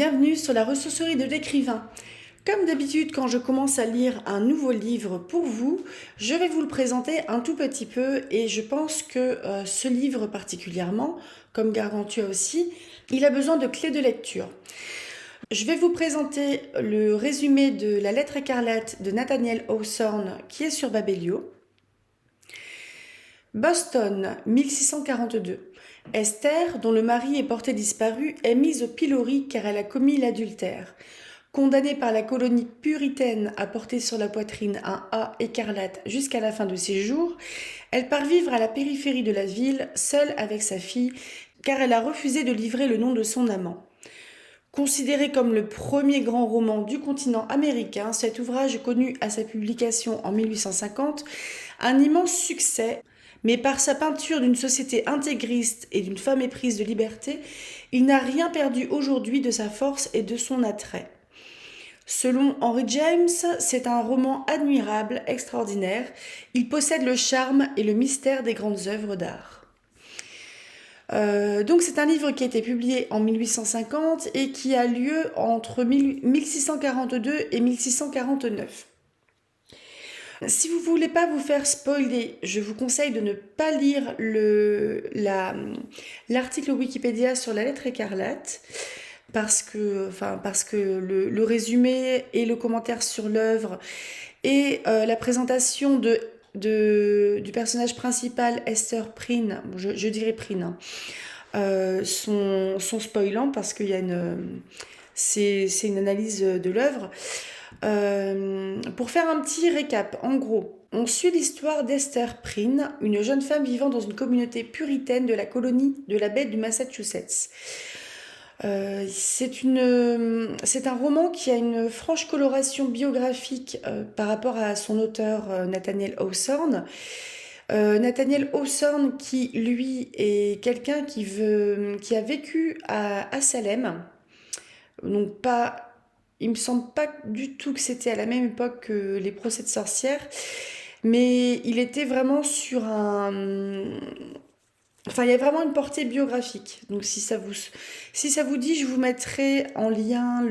bienvenue sur la ressourcerie de l'écrivain. Comme d'habitude, quand je commence à lire un nouveau livre pour vous, je vais vous le présenter un tout petit peu et je pense que ce livre particulièrement, comme Gargantua aussi, il a besoin de clés de lecture. Je vais vous présenter le résumé de La lettre écarlate de Nathaniel Hawthorne qui est sur Babelio. Boston, 1642. Esther, dont le mari est porté disparu, est mise au pilori car elle a commis l'adultère. Condamnée par la colonie puritaine à porter sur la poitrine un A écarlate jusqu'à la fin de ses jours, elle part vivre à la périphérie de la ville, seule avec sa fille, car elle a refusé de livrer le nom de son amant. Considéré comme le premier grand roman du continent américain, cet ouvrage connu à sa publication en 1850 un immense succès, mais par sa peinture d'une société intégriste et d'une femme éprise de liberté, il n'a rien perdu aujourd'hui de sa force et de son attrait. Selon Henry James, c'est un roman admirable, extraordinaire. Il possède le charme et le mystère des grandes œuvres d'art. Donc c'est un livre qui a été publié en 1850 et qui a lieu entre 1642 et 1649. Si vous ne voulez pas vous faire spoiler, je vous conseille de ne pas lire l'article Wikipédia sur la lettre écarlate parce que le résumé et le commentaire sur l'œuvre et la présentation du personnage principal, Esther Prynne, je dirais Prynne, sont spoilants parce qu'il y a c'est une analyse de l'œuvre. Pour faire un petit récap, en gros, on suit l'histoire d'Esther Prynne, une jeune femme vivant dans une communauté puritaine de la colonie de la baie du Massachusetts. C'est un roman qui a une franche coloration biographique par rapport à son auteur Nathaniel Hawthorne. Nathaniel Hawthorne qui, lui, est quelqu'un qui a vécu à Salem, donc pas... Il me semble pas du tout que c'était à la même époque que les procès de sorcières, mais il était vraiment sur un... Enfin, il y a vraiment une portée biographique. Donc, si ça vous dit, je vous mettrai en lien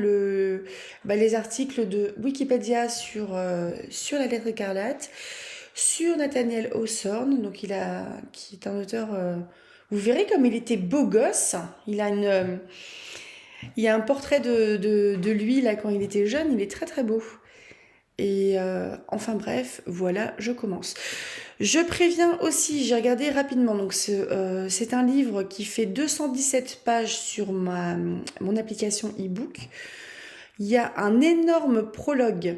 les articles de Wikipédia sur la lettre écarlate, sur Nathaniel Hawthorne, donc qui est un auteur... vous verrez comme il était beau gosse. Il y a un portrait de lui là quand il était jeune, il est très très beau. Et enfin bref, voilà, je commence. Je préviens aussi, j'ai regardé rapidement, donc c'est un livre qui fait 217 pages sur mon application e-book. Il y a un énorme prologue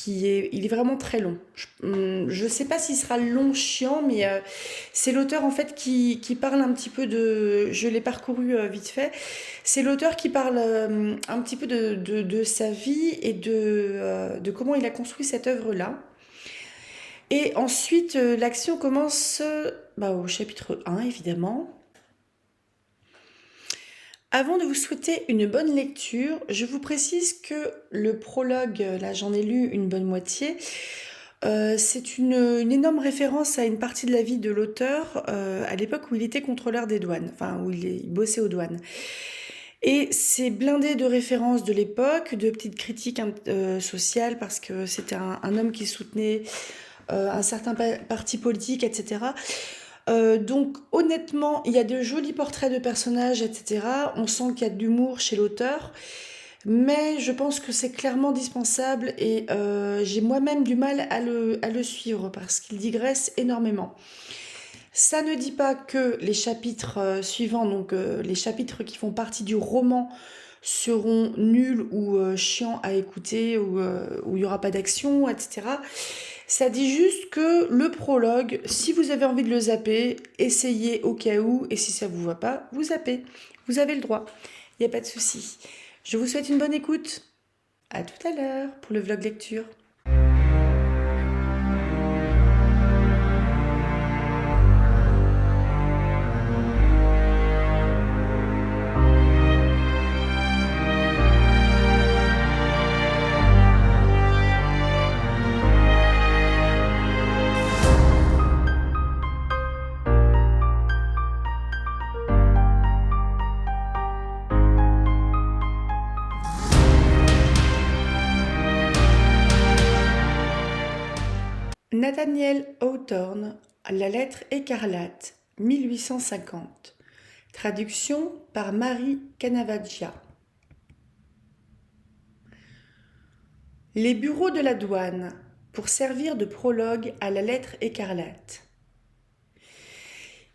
il est vraiment très long. Je sais pas s'il sera long, chiant, mais c'est l'auteur en fait qui parle un petit peu de... Je l'ai parcouru vite fait. C'est l'auteur qui parle un petit peu de sa vie et de comment il a construit cette œuvre-là. Et ensuite, l'action commence au chapitre 1, évidemment. Avant de vous souhaiter une bonne lecture, je vous précise que le prologue, là j'en ai lu une bonne moitié, c'est une énorme référence à une partie de la vie de l'auteur à l'époque où il était contrôleur des douanes, enfin où il bossait aux douanes. Et c'est blindé de références de l'époque, de petites critiques sociales parce que c'était un homme qui soutenait un certain parti politique, etc. Donc honnêtement, il y a de jolis portraits de personnages, etc. On sent qu'il y a de l'humour chez l'auteur, mais je pense que c'est clairement dispensable et j'ai moi-même du mal à le suivre parce qu'il digresse énormément. Ça ne dit pas que les chapitres suivants, donc les chapitres qui font partie du roman, seront nuls ou chiants à écouter ou où il n'y aura pas d'action, etc. Ça dit juste que le prologue, si vous avez envie de le zapper, essayez au cas où, et si ça ne vous va pas, vous zappez. Vous avez le droit, il n'y a pas de souci. Je vous souhaite une bonne écoute. À tout à l'heure pour le vlog lecture. Nathaniel Hawthorne, La lettre écarlate, 1850. Traduction par Marie Canavaggia. Les bureaux de la douane, pour servir de prologue à la lettre écarlate.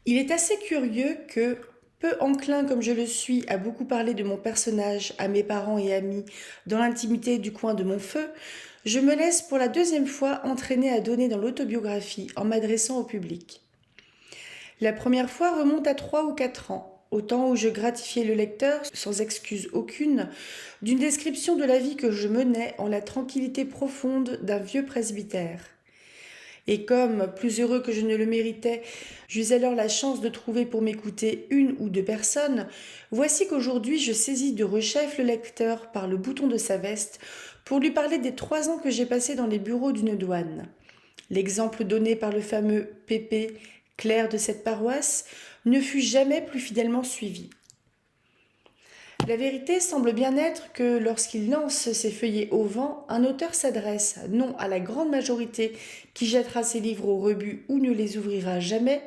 Il est assez curieux que, peu enclin comme je le suis à beaucoup parler de mon personnage à mes parents et amis dans l'intimité du coin de mon feu, je me laisse pour la deuxième fois entraîner à donner dans l'autobiographie en m'adressant au public. La première fois remonte à 3 ou 4 ans, au temps où je gratifiais le lecteur, sans excuse aucune, d'une description de la vie que je menais en la tranquillité profonde d'un vieux presbytère. Et comme, plus heureux que je ne le méritais, j'eus alors la chance de trouver pour m'écouter 1 ou 2 personnes, voici qu'aujourd'hui je saisis de rechef le lecteur par le bouton de sa veste pour lui parler des 3 ans que j'ai passés dans les bureaux d'une douane. L'exemple donné par le fameux Pépé, clerc de cette paroisse, ne fut jamais plus fidèlement suivi. La vérité semble bien être que lorsqu'il lance ses feuillets au vent, un auteur s'adresse non à la grande majorité qui jettera ses livres au rebut ou ne les ouvrira jamais,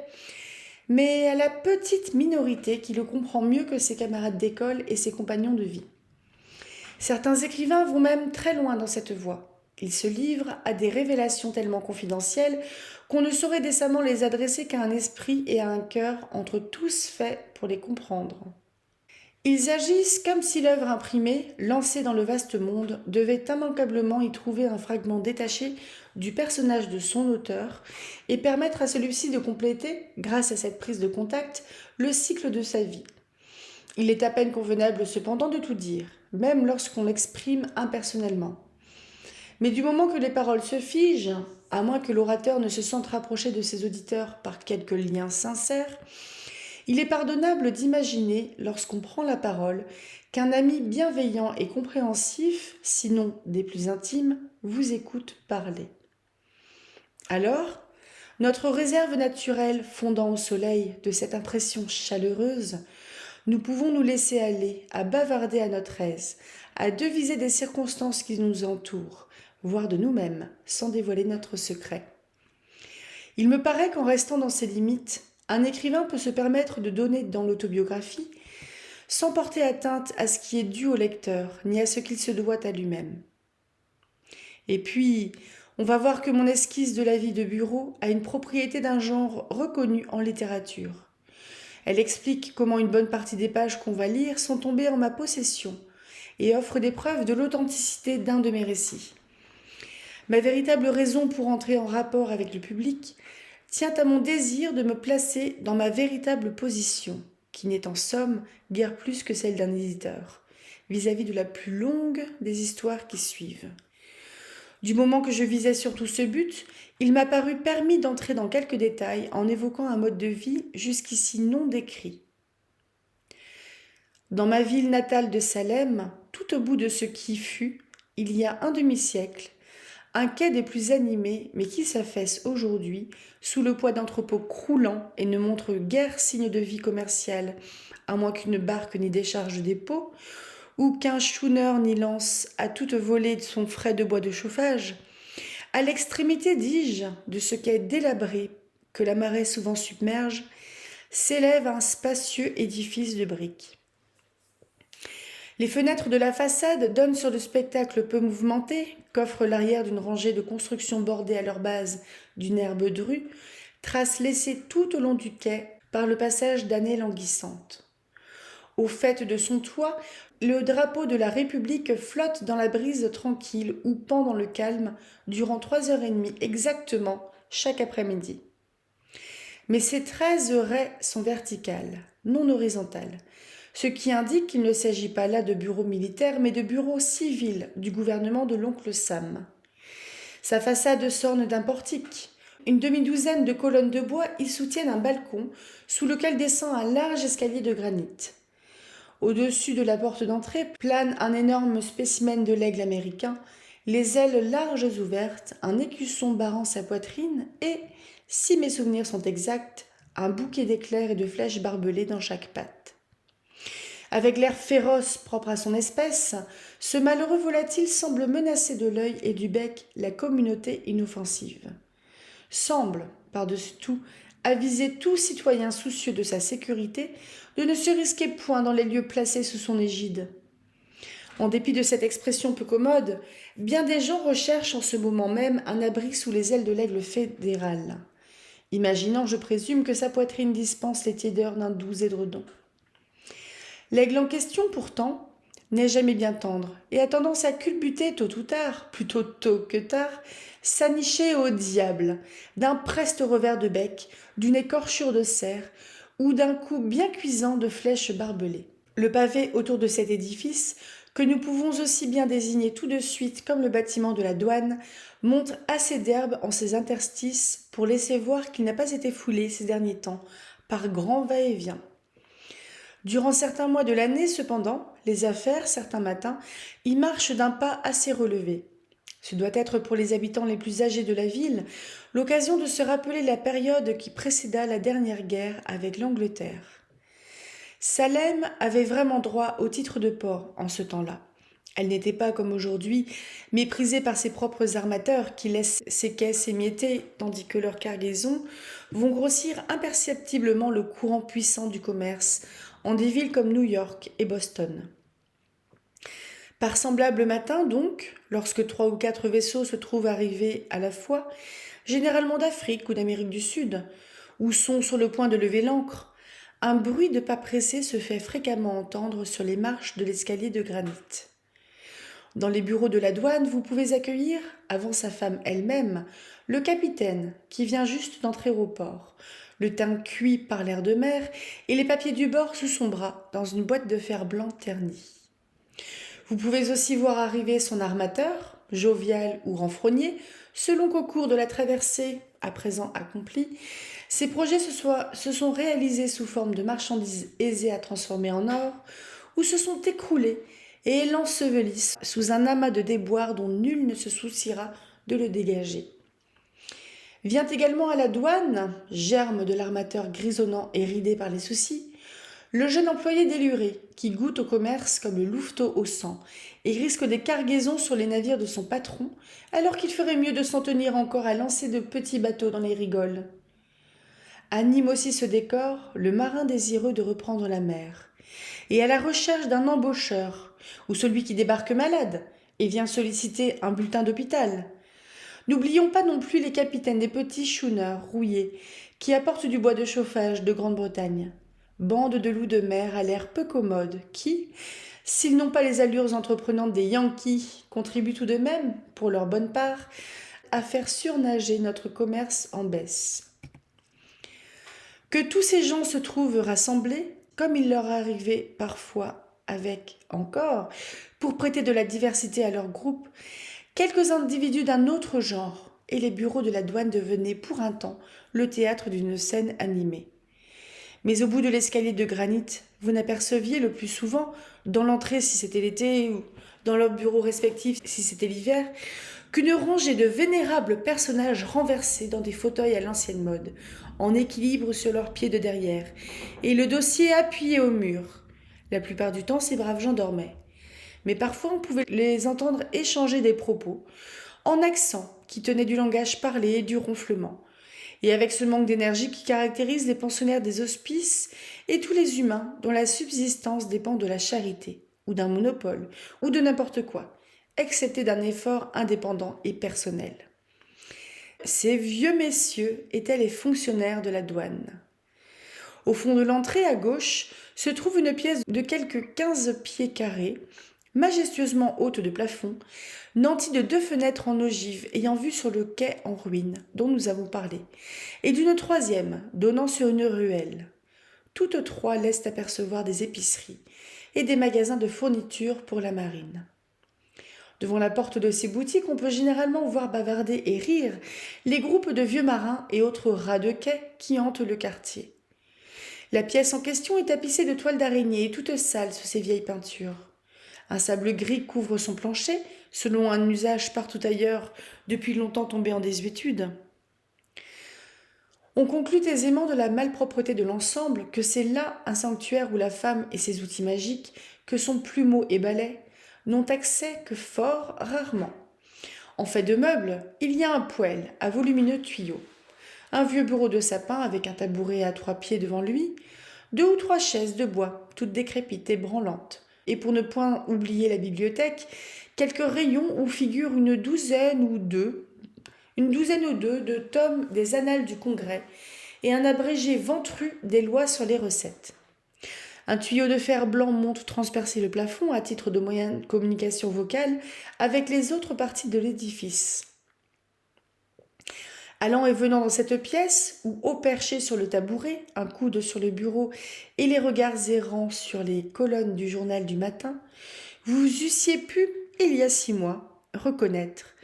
mais à la petite minorité qui le comprend mieux que ses camarades d'école et ses compagnons de vie. Certains écrivains vont même très loin dans cette voie. Ils se livrent à des révélations tellement confidentielles qu'on ne saurait décemment les adresser qu'à un esprit et à un cœur entre tous faits pour les comprendre. Ils agissent comme si l'œuvre imprimée, lancée dans le vaste monde, devait immanquablement y trouver un fragment détaché du personnage de son auteur et permettre à celui-ci de compléter, grâce à cette prise de contact, le cycle de sa vie. Il est à peine convenable cependant de tout dire, même lorsqu'on l'exprime impersonnellement. Mais du moment que les paroles se figent, à moins que l'orateur ne se sente rapproché de ses auditeurs par quelque lien sincère, il est pardonnable d'imaginer, lorsqu'on prend la parole, qu'un ami bienveillant et compréhensif, sinon des plus intimes, vous écoute parler. Alors, notre réserve naturelle fondant au soleil de cette impression chaleureuse, nous pouvons nous laisser aller à bavarder à notre aise, à deviser des circonstances qui nous entourent, voire de nous-mêmes, sans dévoiler notre secret. Il me paraît qu'en restant dans ces limites, un écrivain peut se permettre de donner dans l'autobiographie sans porter atteinte à ce qui est dû au lecteur, ni à ce qu'il se doit à lui-même. Et puis, on va voir que mon esquisse de la vie de bureau a une propriété d'un genre reconnu en littérature. Elle explique comment une bonne partie des pages qu'on va lire sont tombées en ma possession et offre des preuves de l'authenticité d'un de mes récits. Ma véritable raison pour entrer en rapport avec le public tient à mon désir de me placer dans ma véritable position, qui n'est en somme guère plus que celle d'un éditeur, vis-à-vis de la plus longue des histoires qui suivent. Du moment que je visais surtout ce but, il m'a paru permis d'entrer dans quelques détails en évoquant un mode de vie jusqu'ici non décrit. Dans ma ville natale de Salem, tout au bout de ce qui fut, il y a un demi-siècle, un quai des plus animés, mais qui s'affaisse aujourd'hui sous le poids d'entrepôts croulants et ne montre guère signe de vie commerciale, à moins qu'une barque n'y décharge des pots, ou qu'un schooner n'y lance à toute volée de son frais de bois de chauffage. À l'extrémité, dis-je, de ce quai délabré que la marée souvent submerge, s'élève un spacieux édifice de briques. Les fenêtres de la façade donnent sur le spectacle peu mouvementé qu'offre l'arrière d'une rangée de constructions bordées à leur base d'une herbe drue, trace laissée tout au long du quai par le passage d'années languissantes. Au faîte de son toit, le drapeau de la République flotte dans la brise tranquille ou pend dans le calme durant 3h30 exactement chaque après-midi. Mais ces 13 raies sont verticales, non horizontales, ce qui indique qu'il ne s'agit pas là de bureau militaire, mais de bureau civil du gouvernement de l'oncle Sam. Sa façade s'orne d'un portique. Une demi-douzaine de colonnes de bois y soutiennent un balcon sous lequel descend un large escalier de granit. Au-dessus de la porte d'entrée plane un énorme spécimen de l'aigle américain, les ailes larges ouvertes, un écusson barrant sa poitrine et, si mes souvenirs sont exacts, un bouquet d'éclairs et de flèches barbelées dans chaque patte. Avec l'air féroce propre à son espèce, ce malheureux volatile semble menacer de l'œil et du bec la communauté inoffensive. semble, par-dessus tout, aviser tout citoyen soucieux de sa sécurité de ne se risquer point dans les lieux placés sous son égide. En dépit de cette expression peu commode, bien des gens recherchent en ce moment même un abri sous les ailes de l'aigle fédéral, imaginant, je présume, que sa poitrine dispense les tiédeurs d'un doux édredon. L'aigle en question, pourtant, n'est jamais bien tendre et a tendance à culbuter tôt ou tard, plutôt tôt que tard, s'anicher au diable d'un preste revers de bec, d'une écorchure de cerf ou d'un coup bien cuisant de flèches barbelées. Le pavé autour de cet édifice, que nous pouvons aussi bien désigner tout de suite comme le bâtiment de la douane, montre assez d'herbe en ses interstices pour laisser voir qu'il n'a pas été foulé ces derniers temps par grand va-et-vient. Durant certains mois de l'année, cependant, les affaires, certains matins, y marchent d'un pas assez relevé. Ce doit être pour les habitants les plus âgés de la ville l'occasion de se rappeler la période qui précéda la dernière guerre avec l'Angleterre. Salem avait vraiment droit au titre de port en ce temps-là. Elle n'était pas, comme aujourd'hui, méprisée par ses propres armateurs qui laissent ses quais s'émietter tandis que leurs cargaisons vont grossir imperceptiblement le courant puissant du commerce en des villes comme New York et Boston. Par semblable matin, donc, lorsque 3 ou 4 vaisseaux se trouvent arrivés à la fois, généralement d'Afrique ou d'Amérique du Sud, ou sont sur le point de lever l'ancre, un bruit de pas pressés se fait fréquemment entendre sur les marches de l'escalier de granit. Dans les bureaux de la douane, vous pouvez accueillir, avant sa femme elle-même, le capitaine qui vient juste d'entrer au port, le teint cuit par l'air de mer et les papiers du bord sous son bras dans une boîte de fer blanc ternie. Vous pouvez aussi voir arriver son armateur, jovial ou renfrogné, selon qu'au cours de la traversée, à présent accomplie, ses projets se sont réalisés sous forme de marchandises aisées à transformer en or, ou se sont écroulés et l'ensevelissent sous un amas de déboires dont nul ne se souciera de le dégager. Vient également à la douane, germe de l'armateur grisonnant et ridé par les soucis, le jeune employé déluré qui goûte au commerce comme le louveteau au sang et risque des cargaisons sur les navires de son patron alors qu'il ferait mieux de s'en tenir encore à lancer de petits bateaux dans les rigoles. Anime aussi ce décor le marin désireux de reprendre la mer et à la recherche d'un embaucheur ou celui qui débarque malade et vient solliciter un bulletin d'hôpital. N'oublions pas non plus les capitaines des petits schooners rouillés qui apportent du bois de chauffage de Grande-Bretagne. Bande de loups de mer à l'air peu commode qui, s'ils n'ont pas les allures entreprenantes des Yankees, contribuent tout de même, pour leur bonne part, à faire surnager notre commerce en baisse. Que tous ces gens se trouvent rassemblés, comme il leur arrivait parfois avec encore, pour prêter de la diversité à leur groupe, quelques individus d'un autre genre, et les bureaux de la douane devenaient pour un temps le théâtre d'une scène animée. Mais au bout de l'escalier de granit, vous n'aperceviez le plus souvent, dans l'entrée si c'était l'été ou dans leurs bureaux respectifs si c'était l'hiver, qu'une rangée de vénérables personnages renversés dans des fauteuils à l'ancienne mode, en équilibre sur leurs pieds de derrière, et le dossier appuyé au mur. La plupart du temps, ces braves gens dormaient. Mais parfois, on pouvait les entendre échanger des propos, en accent qui tenait du langage parlé et du ronflement. Et avec ce manque d'énergie qui caractérise les pensionnaires des hospices et tous les humains dont la subsistance dépend de la charité, ou d'un monopole, ou de n'importe quoi, excepté d'un effort indépendant et personnel. Ces vieux messieurs étaient les fonctionnaires de la douane. Au fond de l'entrée, à gauche, se trouve une pièce de quelques 15 pieds carrés, majestueusement haute de plafond, nantie de 2 fenêtres en ogive ayant vue sur le quai en ruine dont nous avons parlé, et d'une troisième donnant sur une ruelle. Toutes 3 laissent apercevoir des épiceries et des magasins de fournitures pour la marine. Devant la porte de ces boutiques, on peut généralement voir bavarder et rire les groupes de vieux marins et autres rats de quai qui hantent le quartier. La pièce en question est tapissée de toiles d'araignée et toute sale sous ses vieilles peintures. Un sable gris couvre son plancher, selon un usage partout ailleurs depuis longtemps tombé en désuétude. On conclut aisément de la malpropreté de l'ensemble que c'est là un sanctuaire où la femme et ses outils magiques, que sont plumeaux et balais, n'ont accès que fort rarement. En fait de meubles, il y a un poêle à volumineux tuyaux, un vieux bureau de sapin avec un tabouret à 3 pieds devant lui, 2 ou 3 chaises de bois, toutes décrépites et branlantes, et pour ne point oublier la bibliothèque, quelques rayons où figurent une douzaine ou deux de tomes des Annales du Congrès et un abrégé ventru des lois sur les recettes. Un tuyau de fer blanc monte transpercer le plafond à titre de moyen de communication vocale avec les autres parties de l'édifice. Allant et venant dans cette pièce, ou haut perché sur le tabouret, un coude sur le bureau et les regards errants sur les colonnes du journal du matin, vous eussiez pu, il y a 6 mois, reconnaître,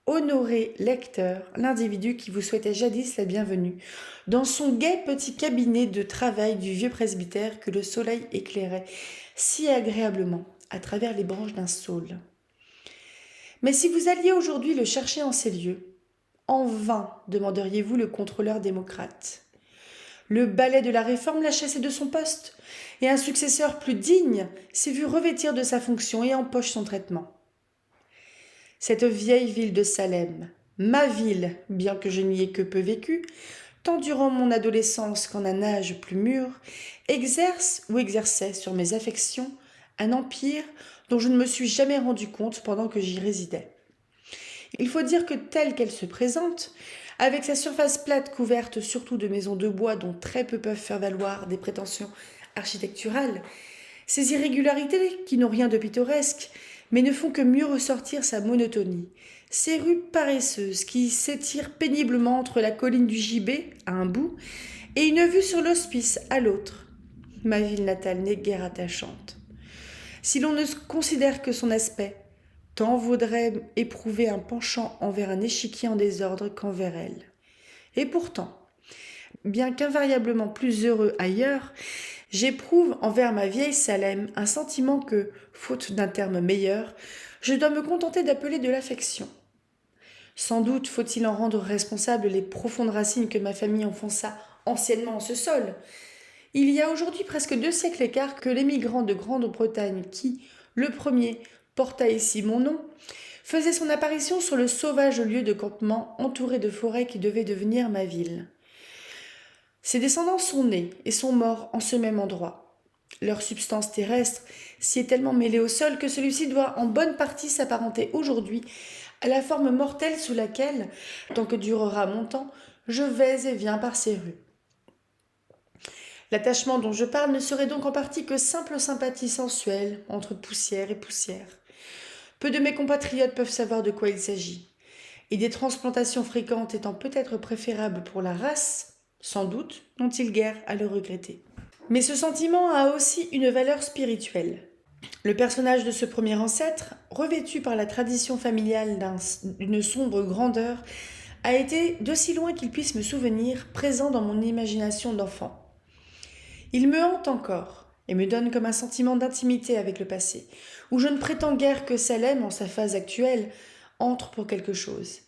honoré lecteur, l'individu qui vous souhaitait jadis la bienvenue, dans son gai petit cabinet de travail du vieux presbytère que le soleil éclairait si agréablement à travers les branches d'un saule. Mais si vous alliez aujourd'hui le chercher en ces lieux, en vain demanderiez-vous le contrôleur démocrate. Le balai de la Réforme l'a chassé de son poste, et un successeur plus digne s'est vu revêtir de sa fonction et empoche son traitement. Cette vieille ville de Salem, ma ville, bien que je n'y ai que peu vécu, tant durant mon adolescence qu'en un âge plus mûr, exerce ou exerçait sur mes affections un empire dont je ne me suis jamais rendu compte pendant que j'y résidais. Il faut dire que telle qu'elle se présente, avec sa surface plate couverte surtout de maisons de bois dont très peu peuvent faire valoir des prétentions architecturales, ces irrégularités qui n'ont rien de pittoresque, mais ne font que mieux ressortir sa monotonie, ces rues paresseuses qui s'étirent péniblement entre la colline du Gibet, à un bout, et une vue sur l'hospice, à l'autre. Ma ville natale n'est guère attachante. Si l'on ne considère que son aspect, tant vaudrait éprouver un penchant envers un échiquier en désordre qu'envers elle. Et pourtant, bien qu'invariablement plus heureux ailleurs, j'éprouve envers ma vieille Salem un sentiment que, faute d'un terme meilleur, je dois me contenter d'appeler de l'affection. Sans doute faut-il en rendre responsables les profondes racines que ma famille enfonça anciennement en ce sol. Il y a aujourd'hui presque 2 siècles écart que l'émigrant de Grande-Bretagne qui, le premier, porta ici mon nom, faisait son apparition sur le sauvage lieu de campement entouré de forêts qui devait devenir ma ville. Ses descendants sont nés et sont morts en ce même endroit. Leur substance terrestre s'y est tellement mêlée au sol que celui-ci doit en bonne partie s'apparenter aujourd'hui à la forme mortelle sous laquelle, tant que durera mon temps, je vais et viens par ces rues. L'attachement dont je parle ne serait donc en partie que simple sympathie sensuelle entre poussière et poussière. Peu de mes compatriotes peuvent savoir de quoi il s'agit, et des transplantations fréquentes étant peut-être préférables pour la race, sans doute n'ont-ils guère à le regretter. Mais ce sentiment a aussi une valeur spirituelle. Le personnage de ce premier ancêtre, revêtu par la tradition familiale d'une sombre grandeur, a été, de si loin qu'il puisse me souvenir, présent dans mon imagination d'enfant. Il me hante encore et me donne comme un sentiment d'intimité avec le passé, où je ne prétends guère que Salem, en sa phase actuelle, entre pour quelque chose.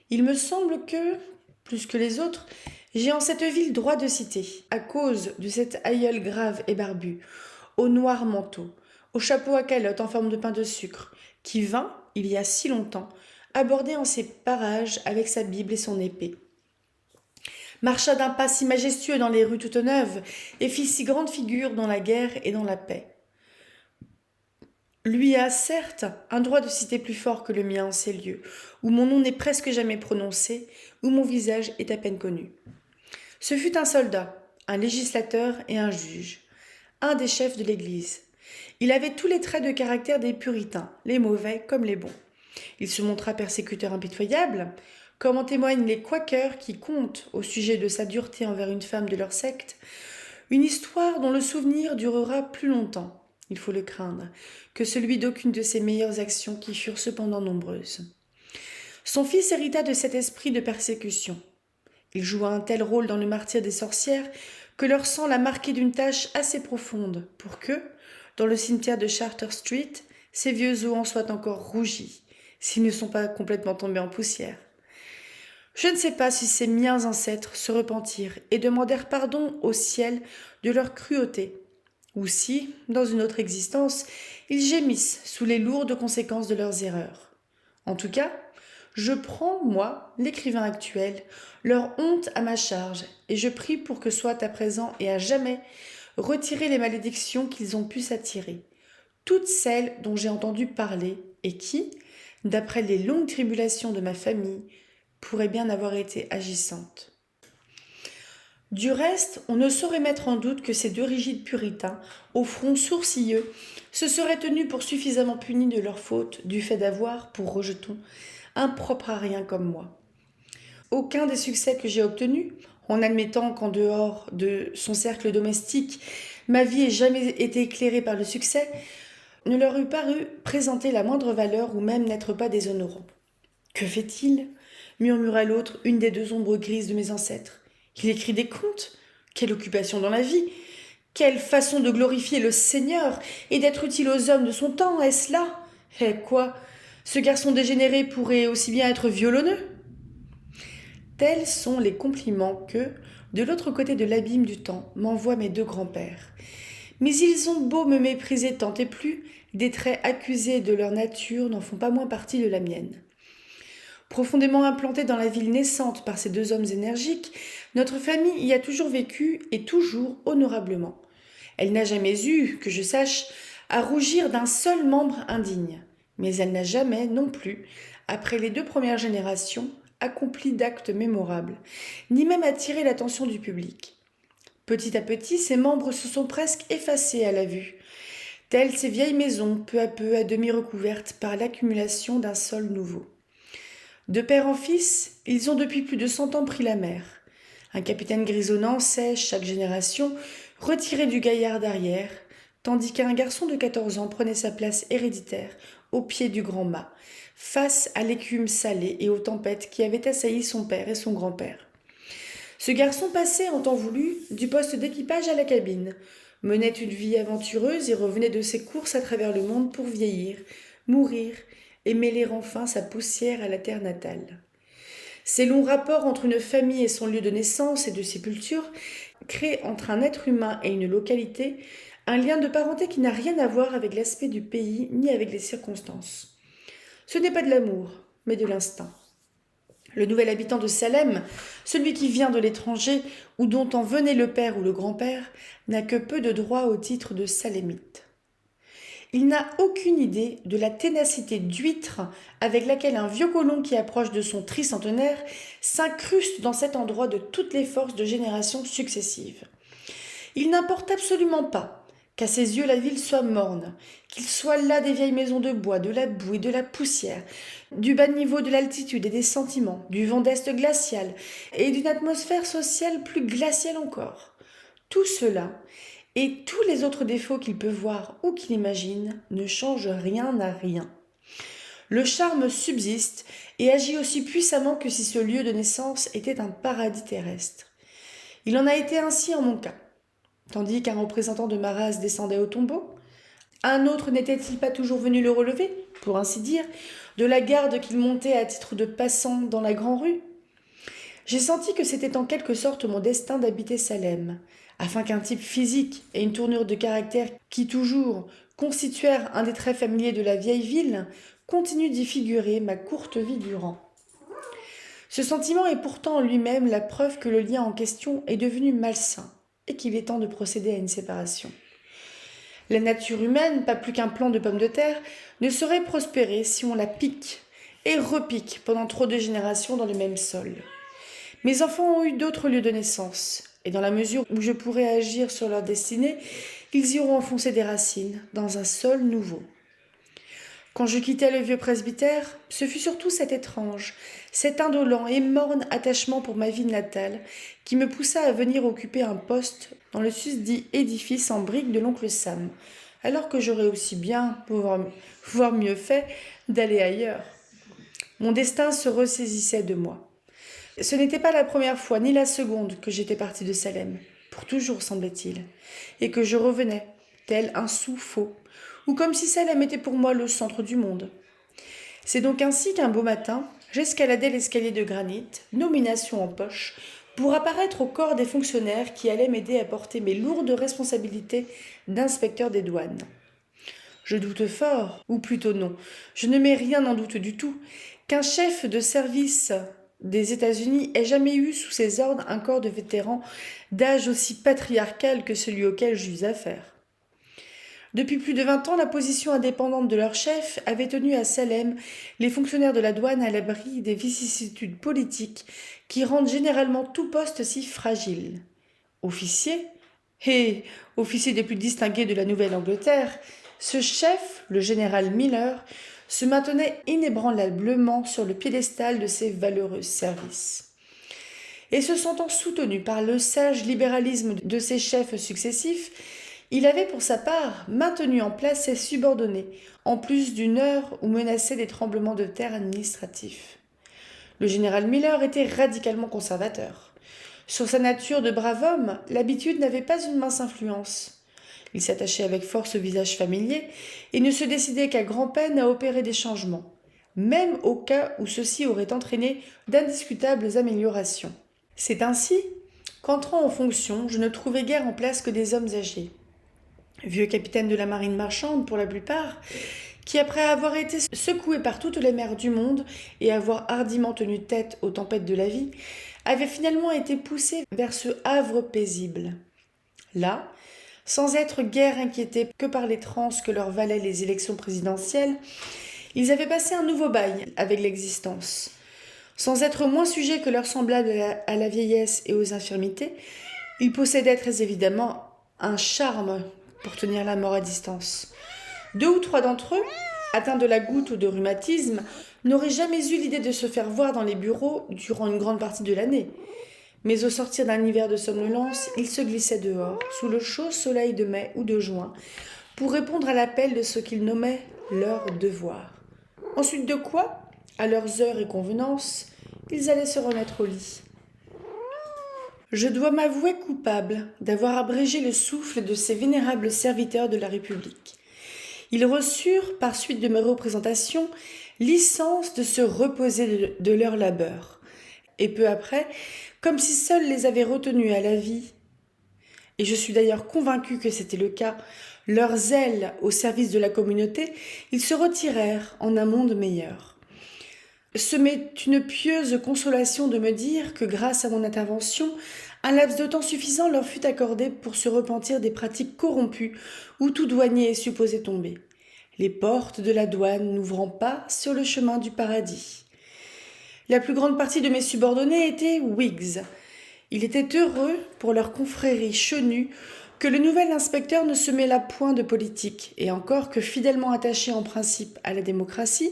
Il me semble que, plus que les autres, j'ai en cette ville droit de cité, à cause de cet aïeul grave et barbu, au noir manteau, au chapeau à calotte en forme de pain de sucre, qui vint, il y a si longtemps, aborder en ces parages avec sa Bible et son épée. Marcha d'un pas si majestueux dans les rues toutes neuves, et fit si grande figure dans la guerre et dans la paix. Lui a, certes, un droit de cité plus fort que le mien en ces lieux, où mon nom n'est presque jamais prononcé, où mon visage est à peine connu. Ce fut un soldat, un législateur et un juge, un des chefs de l'Église. Il avait tous les traits de caractère des puritains, les mauvais comme les bons. Il se montra persécuteur impitoyable, comme en témoignent les quakers qui content, au sujet de sa dureté envers une femme de leur secte, une histoire dont le souvenir durera plus longtemps, il faut le craindre, que celui d'aucune de ses meilleures actions qui furent cependant nombreuses. Son fils hérita de cet esprit de persécution. Il joua un tel rôle dans le martyre des sorcières que leur sang l'a marqué d'une tache assez profonde pour que, dans le cimetière de Charter Street, ces vieux os en soient encore rougis, s'ils ne sont pas complètement tombés en poussière. Je ne sais pas si ces miens ancêtres se repentirent et demandèrent pardon au ciel de leur cruauté, ou si, dans une autre existence, ils gémissent sous les lourdes conséquences de leurs erreurs. En tout cas, Je prends, moi, l'écrivain actuel, leur honte à ma charge, et je prie pour que soit à présent et à jamais retirées les malédictions qu'ils ont pu s'attirer, toutes celles dont j'ai entendu parler, et qui, d'après les longues tribulations de ma famille, pourraient bien avoir été agissantes. Du reste, on ne saurait mettre en doute que ces deux rigides puritains, au front sourcilleux, se seraient tenus pour suffisamment punis de leur faute du fait d'avoir, pour rejeton, un propre à rien comme moi. Aucun des succès que j'ai obtenus, en admettant qu'en dehors de son cercle domestique, ma vie ait jamais été éclairée par le succès, ne leur eût paru présenter la moindre valeur ou même n'être pas déshonorant. Que fait-il ? Murmura l'autre, une des deux ombres grises de mes ancêtres. Il écrit des contes. Quelle occupation dans la vie! Quelle façon de glorifier le Seigneur et d'être utile aux hommes de son temps, est-ce là? Eh quoi? Ce garçon dégénéré pourrait aussi bien être violonneux? Tels sont les compliments que, de l'autre côté de l'abîme du temps, m'envoient mes deux grands-pères. Mais ils ont beau me mépriser tant et plus, des traits accusés de leur nature n'en font pas moins partie de la mienne. Profondément implantée dans la ville naissante par ces deux hommes énergiques, notre famille y a toujours vécu et toujours honorablement. Elle n'a jamais eu, que je sache, à rougir d'un seul membre indigne, mais elle n'a jamais, non plus, après les deux premières générations, accompli d'actes mémorables, ni même attiré l'attention du public. Petit à petit, ses membres se sont presque effacés à la vue, telles ces vieilles maisons, peu à peu à demi recouvertes par l'accumulation d'un sol nouveau. De père en fils, ils ont depuis plus de 100 ans pris la mer. Un capitaine grisonnant s'est, chaque génération, retiré du gaillard d'arrière, tandis qu'un garçon de 14 ans prenait sa place héréditaire au pied du grand mât, face à l'écume salée et aux tempêtes qui avaient assailli son père et son grand-père. Ce garçon passait, en temps voulu, du poste d'équipage à la cabine, menait une vie aventureuse et revenait de ses courses à travers le monde pour vieillir, mourir et mêler enfin sa poussière à la terre natale. Ces longs rapports entre une famille et son lieu de naissance et de sépulture créent entre un être humain et une localité un lien de parenté qui n'a rien à voir avec l'aspect du pays ni avec les circonstances. Ce n'est pas de l'amour, mais de l'instinct. Le nouvel habitant de Salem, celui qui vient de l'étranger ou dont en venait le père ou le grand-père, n'a que peu de droits au titre de salémite. Il n'a aucune idée de la ténacité d'huître avec laquelle un vieux colon qui approche de son tricentenaire s'incruste dans cet endroit de toutes les forces de générations successives. Il n'importe absolument pas qu'à ses yeux la ville soit morne, qu'il soit là des vieilles maisons de bois, de la boue et de la poussière, du bas niveau de l'altitude et des sentiments, du vent d'est glacial et d'une atmosphère sociale plus glaciale encore. Tout cela et tous les autres défauts qu'il peut voir ou qu'il imagine ne changent rien à rien. Le charme subsiste et agit aussi puissamment que si ce lieu de naissance était un paradis terrestre. Il en a été ainsi en mon cas. Tandis qu'un représentant de ma race descendait au tombeau, un autre n'était-il pas toujours venu le relever, pour ainsi dire, de la garde qu'il montait à titre de passant dans la grande rue? J'ai senti que c'était en quelque sorte mon destin d'habiter Salem, afin qu'un type physique et une tournure de caractère qui toujours constituèrent un des traits familiers de la vieille ville continuent d'y figurer ma courte vie durant. Ce sentiment est pourtant en lui-même la preuve que le lien en question est devenu malsain et qu'il est temps de procéder à une séparation. La nature humaine, pas plus qu'un plant de pommes de terre, ne saurait prospérer si on la pique et repique pendant trop de générations dans le même sol. Mes enfants ont eu d'autres lieux de naissance, et dans la mesure où je pourrais agir sur leur destinée, ils iront enfoncer des racines dans un sol nouveau. Quand je quittai le vieux presbytère, ce fut surtout cet étrange, cet indolent et morne attachement pour ma ville natale qui me poussa à venir occuper un poste dans le susdit édifice en briques de l'oncle Sam, alors que j'aurais aussi bien, voire mieux fait, d'aller ailleurs. Mon destin se ressaisissait de moi. Ce n'était pas la première fois ni la seconde que j'étais partie de Salem, pour toujours semblait-il, et que je revenais, tel un sou faux, ou comme si Salem était pour moi le centre du monde. C'est donc ainsi qu'un beau matin, j'escaladai l'escalier de granit, nomination en poche, pour apparaître au corps des fonctionnaires qui allaient m'aider à porter mes lourdes responsabilités d'inspecteur des douanes. Je doute fort, ou plutôt non, je ne mets rien en doute du tout, qu'un chef de service des États-Unis ait jamais eu sous ses ordres un corps de vétérans d'âge aussi patriarcal que celui auquel j'eus affaire. Depuis plus de 20 ans, la position indépendante de leur chef avait tenu à Salem les fonctionnaires de la douane à l'abri des vicissitudes politiques qui rendent généralement tout poste si fragile. Officier, et officier des plus distingués de la Nouvelle-Angleterre, ce chef, le général Miller, se maintenait inébranlablement sur le piédestal de ses valeureux services. Et se sentant soutenu par le sage libéralisme de ses chefs successifs, il avait pour sa part maintenu en place ses subordonnés, en plus d'une heure où menaçaient des tremblements de terre administratifs. Le général Miller était radicalement conservateur. Sur sa nature de brave homme, l'habitude n'avait pas une mince influence. Il s'attachait avec force au visage familier et ne se décidait qu'à grand-peine à opérer des changements, même au cas où ceux-ci auraient entraîné d'indiscutables améliorations. C'est ainsi qu'entrant en fonction, je ne trouvais guère en place que des hommes âgés. Vieux capitaines de la marine marchande pour la plupart, qui après avoir été secoués par toutes les mers du monde et avoir hardiment tenu tête aux tempêtes de la vie, avaient finalement été poussés vers ce havre paisible. Là, sans être guère inquiétés que par les transes que leur valaient les élections présidentielles, ils avaient passé un nouveau bail avec l'existence. Sans être moins sujets que leurs semblables à la vieillesse et aux infirmités, ils possédaient très évidemment un charme pour tenir la mort à distance. 2 ou 3 d'entre eux, atteints de la goutte ou de rhumatisme, n'auraient jamais eu l'idée de se faire voir dans les bureaux durant une grande partie de l'année. Mais au sortir d'un hiver de somnolence, ils se glissaient dehors, sous le chaud soleil de mai ou de juin, pour répondre à l'appel de ce qu'ils nommaient leur devoir. Ensuite de quoi, à leurs heures et convenances, ils allaient se remettre au lit. Je dois m'avouer coupable d'avoir abrégé le souffle de ces vénérables serviteurs de la République. Ils reçurent, par suite de mes représentations, licence de se reposer de leur labeur. Et peu après, comme si seuls les avaient retenus à la vie, et je suis d'ailleurs convaincu que c'était le cas, leur zèle au service de la communauté, ils se retirèrent en un monde meilleur. Ce m'est une pieuse consolation de me dire que grâce à mon intervention, un laps de temps suffisant leur fut accordé pour se repentir des pratiques corrompues où tout douanier est supposé tomber. Les portes de la douane n'ouvrant pas sur le chemin du paradis. La plus grande partie de mes subordonnés étaient Whigs. Il était heureux pour leur confrérie chenue que le nouvel inspecteur ne se mêlât point de politique, et encore que fidèlement attaché en principe à la démocratie,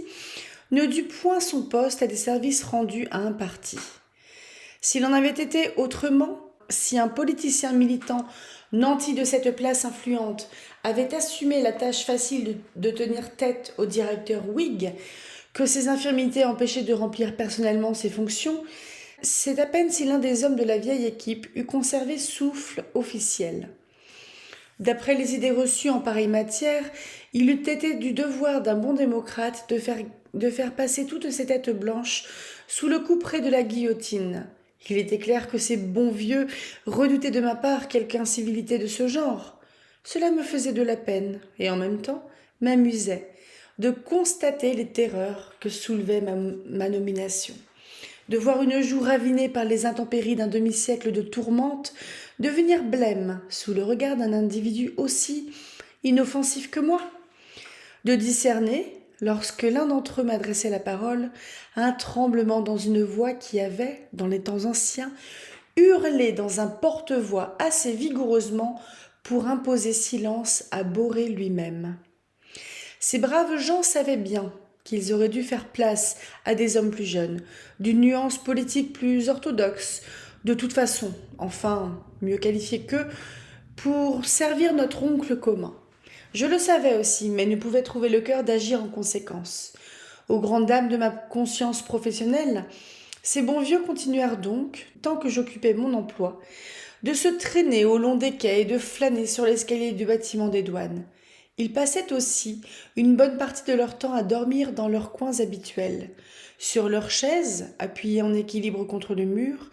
ne dut point son poste à des services rendus à un parti. S'il en avait été autrement, si un politicien militant nanti de cette place influente avait assumé la tâche facile de tenir tête au directeur Whig, que ses infirmités empêchaient de remplir personnellement ses fonctions, c'est à peine si l'un des hommes de la vieille équipe eût conservé souffle officiel. D'après les idées reçues en pareille matière, il eût été du devoir d'un bon démocrate de faire passer toutes ces têtes blanches sous le couperet de la guillotine. Il était clair que ces bons vieux redoutaient de ma part quelque incivilité de ce genre. Cela me faisait de la peine, et en même temps m'amusait, de constater les terreurs que soulevait ma nomination. De voir une joue ravinée par les intempéries d'un demi-siècle de tourmente devenir blême sous le regard d'un individu aussi inoffensif que moi. De discerner, lorsque l'un d'entre eux m'adressait la parole, un tremblement dans une voix qui avait, dans les temps anciens, hurlé dans un porte-voix assez vigoureusement pour imposer silence à Boré lui-même. Ces braves gens savaient bien qu'ils auraient dû faire place à des hommes plus jeunes, d'une nuance politique plus orthodoxe, de toute façon, enfin, mieux qualifiés qu'eux, pour servir notre oncle commun. Je le savais aussi, mais ne pouvais trouver le cœur d'agir en conséquence. Aux grandes dames de ma conscience professionnelle, ces bons vieux continuèrent donc, tant que j'occupais mon emploi, de se traîner au long des quais et de flâner sur l'escalier du bâtiment des douanes. Ils passaient aussi une bonne partie de leur temps à dormir dans leurs coins habituels, sur leurs chaises, appuyées en équilibre contre le mur,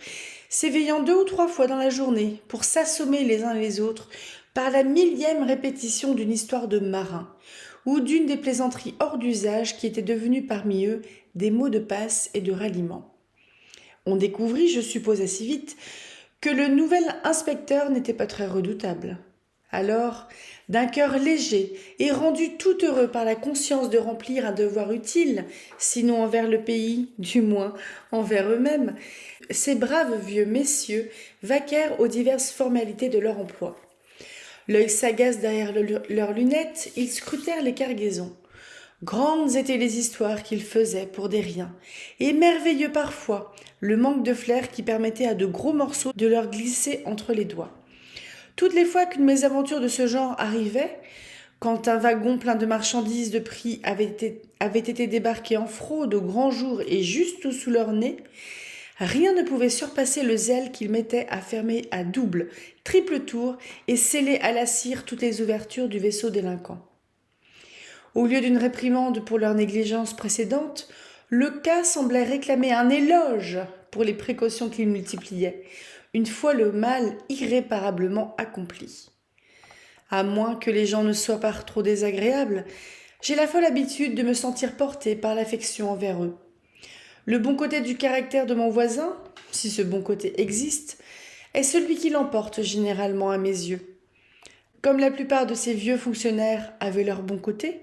s'éveillant 2 ou 3 fois dans la journée pour s'assommer les uns les autres par la 1000e répétition d'une histoire de marin, ou d'une des plaisanteries hors d'usage qui étaient devenues parmi eux des mots de passe et de ralliement. On découvrit, je suppose assez vite, que le nouvel inspecteur n'était pas très redoutable. Alors, d'un cœur léger et rendu tout heureux par la conscience de remplir un devoir utile, sinon envers le pays, du moins envers eux-mêmes, ces braves vieux messieurs vaquèrent aux diverses formalités de leur emploi. L'œil sagace derrière leurs lunettes, ils scrutèrent les cargaisons. Grandes étaient les histoires qu'ils faisaient pour des riens, et merveilleux parfois le manque de flair qui permettait à de gros morceaux de leur glisser entre les doigts. Toutes les fois qu'une mésaventure de ce genre arrivait, quand un wagon plein de marchandises de prix avait été débarqué en fraude au grand jour et juste sous leur nez, rien ne pouvait surpasser le zèle qu'ils mettaient à fermer à double, triple tour et sceller à la cire toutes les ouvertures du vaisseau délinquant. Au lieu d'une réprimande pour leur négligence précédente, le cas semblait réclamer un éloge pour les précautions qu'ils multipliaient, une fois le mal irréparablement accompli. À moins que les gens ne soient pas trop désagréables, j'ai la folle habitude de me sentir portée par l'affection envers eux. Le bon côté du caractère de mon voisin, si ce bon côté existe, est celui qui l'emporte généralement à mes yeux. Comme la plupart de ces vieux fonctionnaires avaient leur bon côté,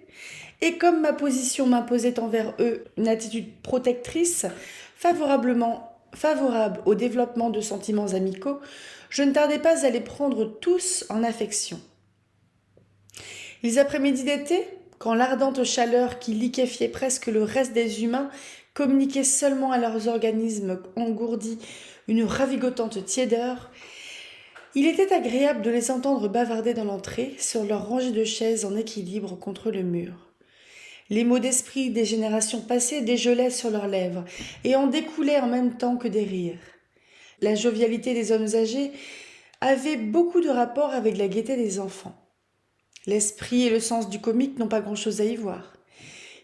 et comme ma position m'imposait envers eux une attitude protectrice, favorable au développement de sentiments amicaux, je ne tardai pas à les prendre tous en affection. Les après-midi d'été, quand l'ardente chaleur qui liquéfiait presque le reste des humains communiquait seulement à leurs organismes engourdis une ravigotante tiédeur, il était agréable de les entendre bavarder dans l'entrée sur leur rangée de chaises en équilibre contre le mur. Les mots d'esprit des générations passées dégelaient sur leurs lèvres et en découlaient en même temps que des rires. La jovialité des hommes âgés avait beaucoup de rapport avec la gaieté des enfants. L'esprit et le sens du comique n'ont pas grand-chose à y voir.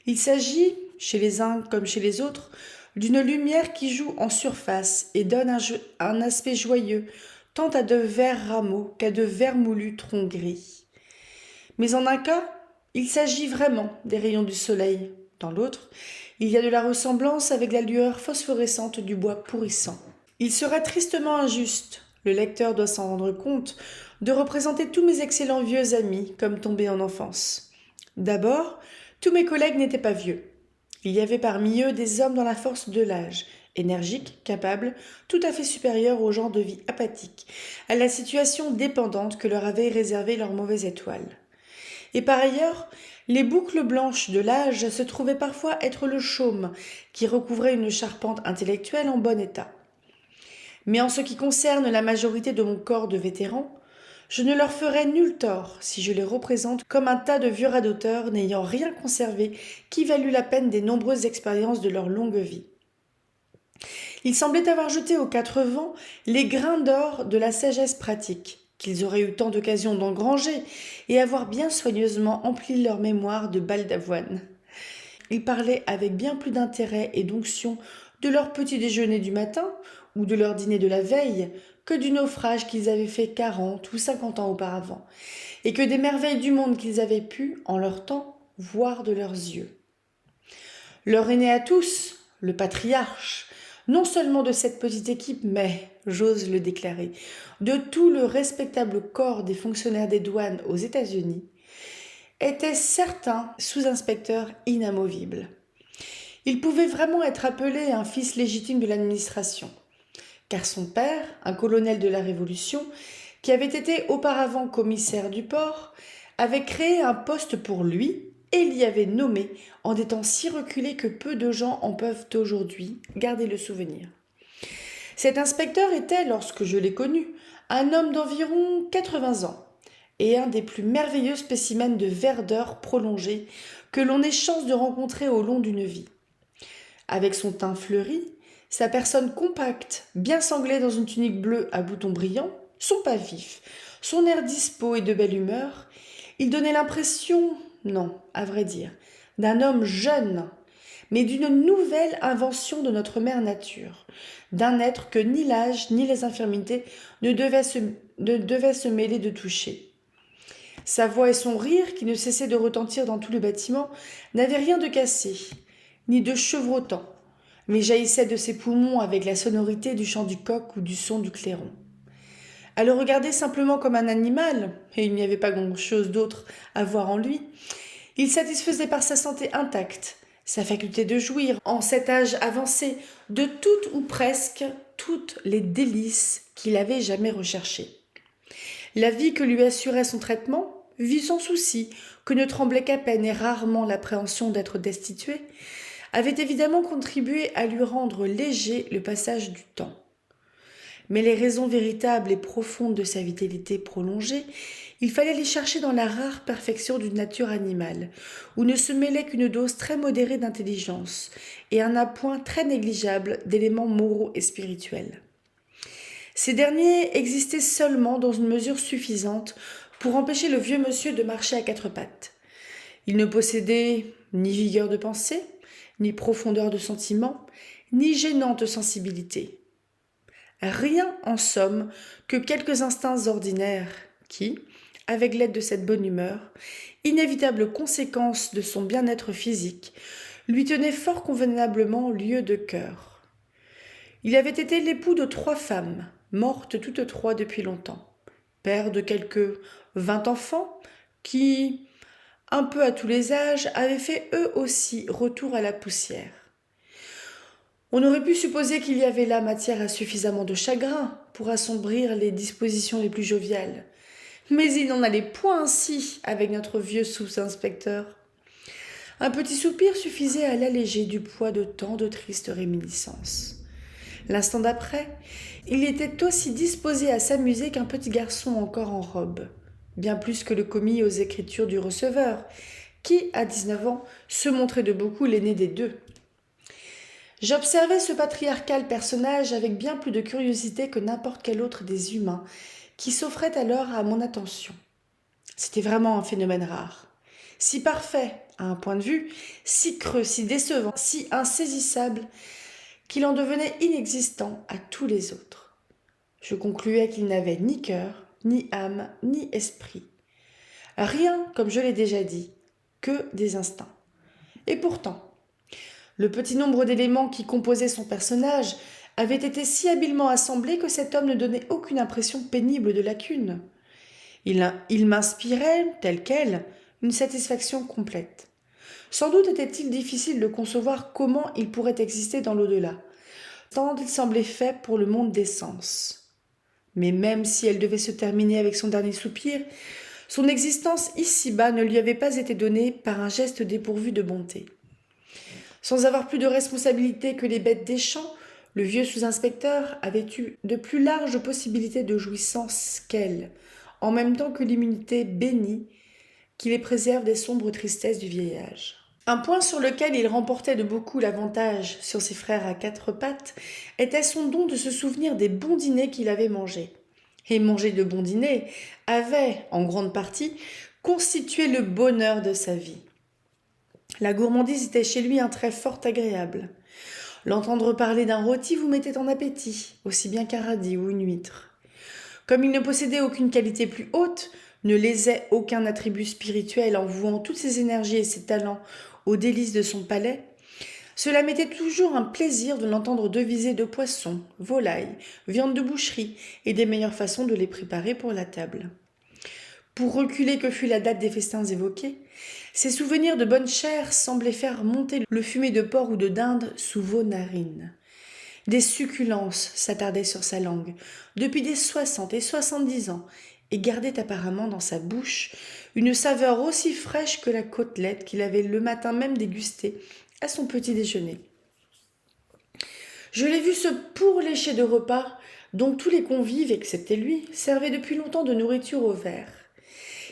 Il s'agit, chez les uns comme chez les autres, d'une lumière qui joue en surface et donne un aspect joyeux, tant à de verts rameaux qu'à de vermoulus troncs gris. Mais en un cas, il s'agit vraiment des rayons du soleil. Dans l'autre, il y a de la ressemblance avec la lueur phosphorescente du bois pourrissant. Il serait tristement injuste, le lecteur doit s'en rendre compte, de représenter tous mes excellents vieux amis comme tombés en enfance. D'abord, tous mes collègues n'étaient pas vieux. Il y avait parmi eux des hommes dans la force de l'âge, énergiques, capables, tout à fait supérieurs au genre de vie apathique, à la situation dépendante que leur avait réservée leur mauvaise étoile. Et par ailleurs, les boucles blanches de l'âge se trouvaient parfois être le chaume qui recouvrait une charpente intellectuelle en bon état. Mais en ce qui concerne la majorité de mon corps de vétérans, je ne leur ferai nul tort si je les représente comme un tas de vieux radoteurs n'ayant rien conservé qui valût la peine des nombreuses expériences de leur longue vie. Ils semblaient avoir jeté aux quatre vents les grains d'or de la sagesse pratique, qu'ils auraient eu tant d'occasions d'engranger et avoir bien soigneusement empli leur mémoire de balles d'avoine. Ils parlaient avec bien plus d'intérêt et d'onction de leur petit déjeuner du matin ou de leur dîner de la veille que du naufrage qu'ils avaient fait 40 ou 50 ans auparavant, et que des merveilles du monde qu'ils avaient pu, en leur temps, voir de leurs yeux. Leur aîné à tous, le patriarche, non seulement de cette petite équipe, mais, j'ose le déclarer, de tout le respectable corps des fonctionnaires des douanes aux États-Unis, était certain sous-inspecteur inamovible. Il pouvait vraiment être appelé un fils légitime de l'administration, car son père, un colonel de la Révolution, qui avait été auparavant commissaire du port, avait créé un poste pour lui et l'y avait nommé en des temps si reculés que peu de gens en peuvent aujourd'hui garder le souvenir. Cet inspecteur était, lorsque je l'ai connu, un homme d'environ 80 ans et un des plus merveilleux spécimens de verdeur prolongée que l'on ait chance de rencontrer au long d'une vie. Avec son teint fleuri, sa personne compacte, bien sanglée dans une tunique bleue à boutons brillants, son pas vif, son air dispos et de belle humeur, il donnait l'impression, non, à vrai dire, d'un homme jeune, mais d'une nouvelle invention de notre mère nature, d'un être que ni l'âge ni les infirmités ne devaient se mêler de toucher. Sa voix et son rire, qui ne cessaient de retentir dans tout le bâtiment, n'avaient rien de cassé, ni de chevrotant, mais jaillissaient de ses poumons avec la sonorité du chant du coq ou du son du clairon. À le regarder simplement comme un animal, et il n'y avait pas grand-chose d'autre à voir en lui, il satisfaisait par sa santé intacte, sa faculté de jouir, en cet âge avancé, de toutes ou presque toutes les délices qu'il avait jamais recherchées. La vie que lui assurait son traitement, vie sans souci, que ne tremblait qu'à peine et rarement l'appréhension d'être destitué, avait évidemment contribué à lui rendre léger le passage du temps. Mais les raisons véritables et profondes de sa vitalité prolongée, il fallait les chercher dans la rare perfection d'une nature animale, où ne se mêlait qu'une dose très modérée d'intelligence et un appoint très négligeable d'éléments moraux et spirituels. Ces derniers existaient seulement dans une mesure suffisante pour empêcher le vieux monsieur de marcher à quatre pattes. Il ne possédait ni vigueur de pensée, ni profondeur de sentiment, ni gênante sensibilité. Rien, en somme, que quelques instincts ordinaires qui, avec l'aide de cette bonne humeur, inévitable conséquence de son bien-être physique, lui tenaient fort convenablement lieu de cœur. Il avait été l'époux de 3 femmes, mortes toutes 3 depuis longtemps, père de quelques 20 enfants, qui, un peu à tous les âges, avaient fait eux aussi retour à la poussière. On aurait pu supposer qu'il y avait là matière à suffisamment de chagrin pour assombrir les dispositions les plus joviales. Mais il n'en allait point ainsi avec notre vieux sous-inspecteur. Un petit soupir suffisait à l'alléger du poids de tant de tristes réminiscences. L'instant d'après, il était aussi disposé à s'amuser qu'un petit garçon encore en robe, bien plus que le commis aux écritures du receveur, qui, à 19 ans, se montrait de beaucoup l'aîné des deux. J'observais ce patriarcal personnage avec bien plus de curiosité que n'importe quel autre des humains qui s'offrait alors à mon attention. C'était vraiment un phénomène rare, si parfait à un point de vue, si creux, si décevant, si insaisissable, qu'il en devenait inexistant à tous les autres. Je concluais qu'il n'avait ni cœur, ni âme, ni esprit. Rien, comme je l'ai déjà dit, que des instincts. Et pourtant, le petit nombre d'éléments qui composaient son personnage avait été si habilement assemblé que cet homme ne donnait aucune impression pénible de lacune. Il m'inspirait, tel quel, une satisfaction complète. Sans doute était-il difficile de concevoir comment il pourrait exister dans l'au-delà, tant il semblait fait pour le monde des sens. Mais même si elle devait se terminer avec son dernier soupir, son existence ici-bas ne lui avait pas été donnée par un geste dépourvu de bonté. Sans avoir plus de responsabilité que les bêtes des champs, le vieux sous-inspecteur avait eu de plus larges possibilités de jouissance qu'elle, en même temps que l'immunité bénie qui les préserve des sombres tristesses du vieillage. Un point sur lequel il remportait de beaucoup l'avantage sur ses frères à 4 pattes était son don de se souvenir des bons dîners qu'il avait mangés. Et manger de bons dîners avait, en grande partie, constitué le bonheur de sa vie. La gourmandise était chez lui un trait fort agréable. L'entendre parler d'un rôti vous mettait en appétit, aussi bien qu'un radis ou une huître. Comme il ne possédait aucune qualité plus haute, ne lésait aucun attribut spirituel en vouant toutes ses énergies et ses talents aux délices de son palais, cela m'était toujours un plaisir de l'entendre deviser de poissons, volailles, viandes de boucherie et des meilleures façons de les préparer pour la table. Pour reculer que fût la date des festins évoqués, ces souvenirs de bonne chère semblaient faire monter le fumet de porc ou de dinde sous vos narines. Des succulences s'attardaient sur sa langue, depuis des 60 et 70 ans, et gardaient apparemment dans sa bouche une saveur aussi fraîche que la côtelette qu'il avait le matin même dégustée à son petit déjeuner. Je l'ai vu se pourlécher de repas dont tous les convives, excepté lui, servaient depuis longtemps de nourriture au verre.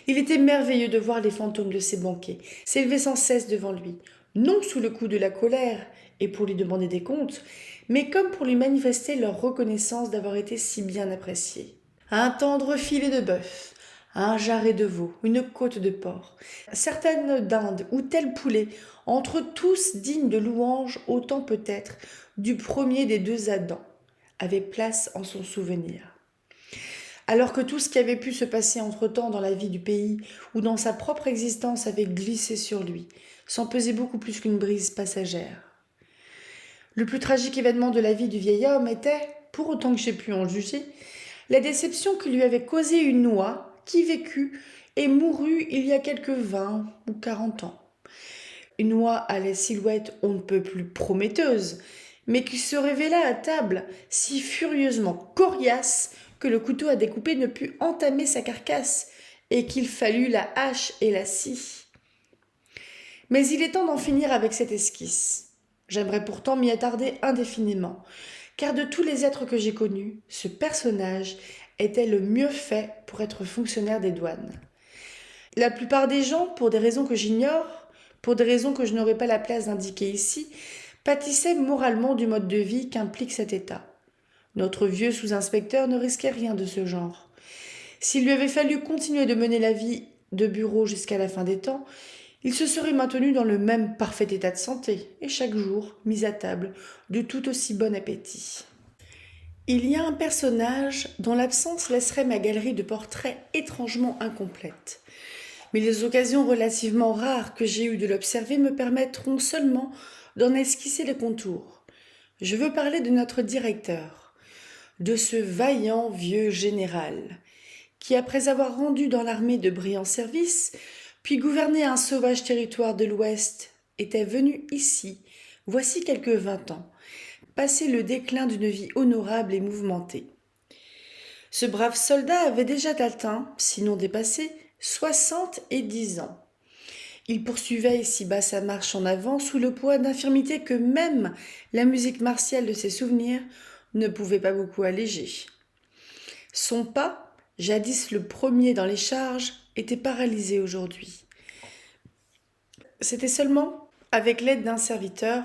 Il était merveilleux de voir les fantômes de ses banquets s'élever sans cesse devant lui, non sous le coup de la colère et pour lui demander des comptes, mais comme pour lui manifester leur reconnaissance d'avoir été si bien appréciés. Un tendre filet de bœuf, un jarret de veau, une côte de porc, certaines dindes ou tel poulet, entre tous dignes de louange autant peut-être du premier des 2 Adams, avaient place en son souvenir. alors que tout ce qui avait pu se passer entre-temps dans la vie du pays ou dans sa propre existence avait glissé sur lui, sans peser beaucoup plus qu'une brise passagère. Le plus tragique événement de la vie du vieil homme était, pour autant que j'ai pu en juger, la déception que lui avait causée une oie qui vécut et mourut il y a quelque 20 ou 40 ans. Une oie à la silhouette on ne peut plus prometteuse, mais qui se révéla à table si furieusement coriace que le couteau à découper ne put entamer sa carcasse et qu'il fallut la hache et la scie. Mais il est temps d'en finir avec cette esquisse. J'aimerais pourtant m'y attarder indéfiniment, car de tous les êtres que j'ai connus, ce personnage était le mieux fait pour être fonctionnaire des douanes. La plupart des gens, pour des raisons que j'ignore, pour des raisons que je n'aurai pas la place d'indiquer ici, pâtissaient moralement du mode de vie qu'implique cet état. Notre vieux sous-inspecteur ne risquait rien de ce genre. S'il lui avait fallu continuer de mener la vie de bureau jusqu'à la fin des temps, il se serait maintenu dans le même parfait état de santé, et chaque jour mis à table de tout aussi bon appétit. Il y a un personnage dont l'absence laisserait ma galerie de portraits étrangement incomplète. Mais les occasions relativement rares que j'ai eues de l'observer me permettront seulement d'en esquisser les contours. Je veux parler de notre directeur, de ce vaillant vieux général, qui après avoir rendu dans l'armée de brillants services, puis gouverné un sauvage territoire de l'Ouest, était venu ici, voici quelques 20 ans, passer le déclin d'une vie honorable et mouvementée. Ce brave soldat avait déjà atteint, sinon dépassé, 70 ans. Il poursuivait ici-bas sa marche en avant sous le poids d'infirmités que même la musique martiale de ses souvenirs ne pouvait pas beaucoup alléger. Son pas, jadis le premier dans les charges, était paralysé aujourd'hui. C'était seulement avec l'aide d'un serviteur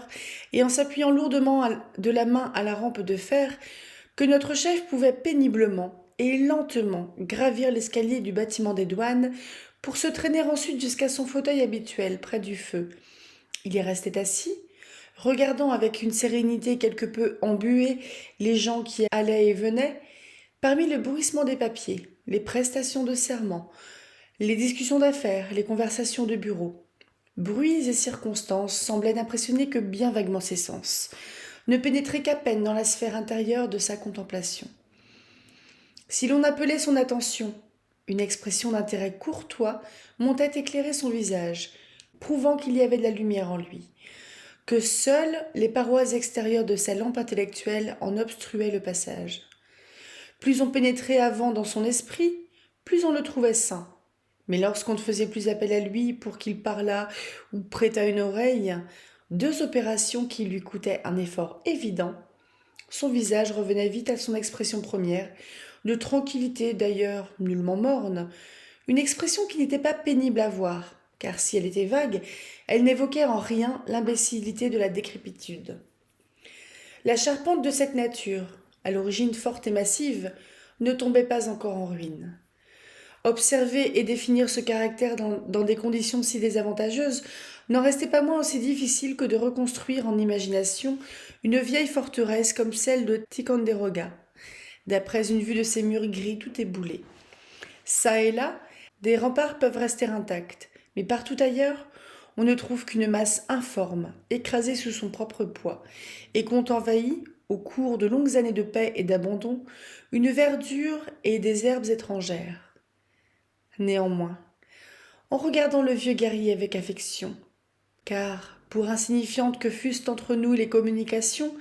et en s'appuyant lourdement de la main à la rampe de fer que notre chef pouvait péniblement et lentement gravir l'escalier du bâtiment des douanes pour se traîner ensuite jusqu'à son fauteuil habituel près du feu. Il y restait assis, regardant avec une sérénité quelque peu embuée les gens qui allaient et venaient, parmi le bruissement des papiers, les prestations de serment, les discussions d'affaires, les conversations de bureau. Bruits et circonstances semblaient n'impressionner que bien vaguement ses sens, ne pénétraient qu'à peine dans la sphère intérieure de sa contemplation. Si l'on appelait son attention, une expression d'intérêt courtois montait éclairer son visage, prouvant qu'il y avait de la lumière en lui, que seules les parois extérieures de sa lampe intellectuelle en obstruaient le passage. Plus on pénétrait avant dans son esprit, plus on le trouvait sain. Mais lorsqu'on ne faisait plus appel à lui pour qu'il parlât ou prêtât une oreille, 2 opérations qui lui coûtaient un effort évident, son visage revenait vite à son expression première, de tranquillité d'ailleurs nullement morne, une expression qui n'était pas pénible à voir, car si elle était vague, elle n'évoquait en rien l'imbécilité de la décrépitude. La charpente de cette nature, à l'origine forte et massive, ne tombait pas encore en ruine. Observer et définir ce caractère dans des conditions si désavantageuses n'en restait pas moins aussi difficile que de reconstruire en imagination une vieille forteresse comme celle de Ticonderoga, d'après une vue de ses murs gris tout éboulés. Ça et là, des remparts peuvent rester intacts, mais partout ailleurs, on ne trouve qu'une masse informe, écrasée sous son propre poids, et qu'ont envahi, au cours de longues années de paix et d'abandon, une verdure et des herbes étrangères. Néanmoins, en regardant le vieux guerrier avec affection, car, pour insignifiantes que fussent entre nous les communications,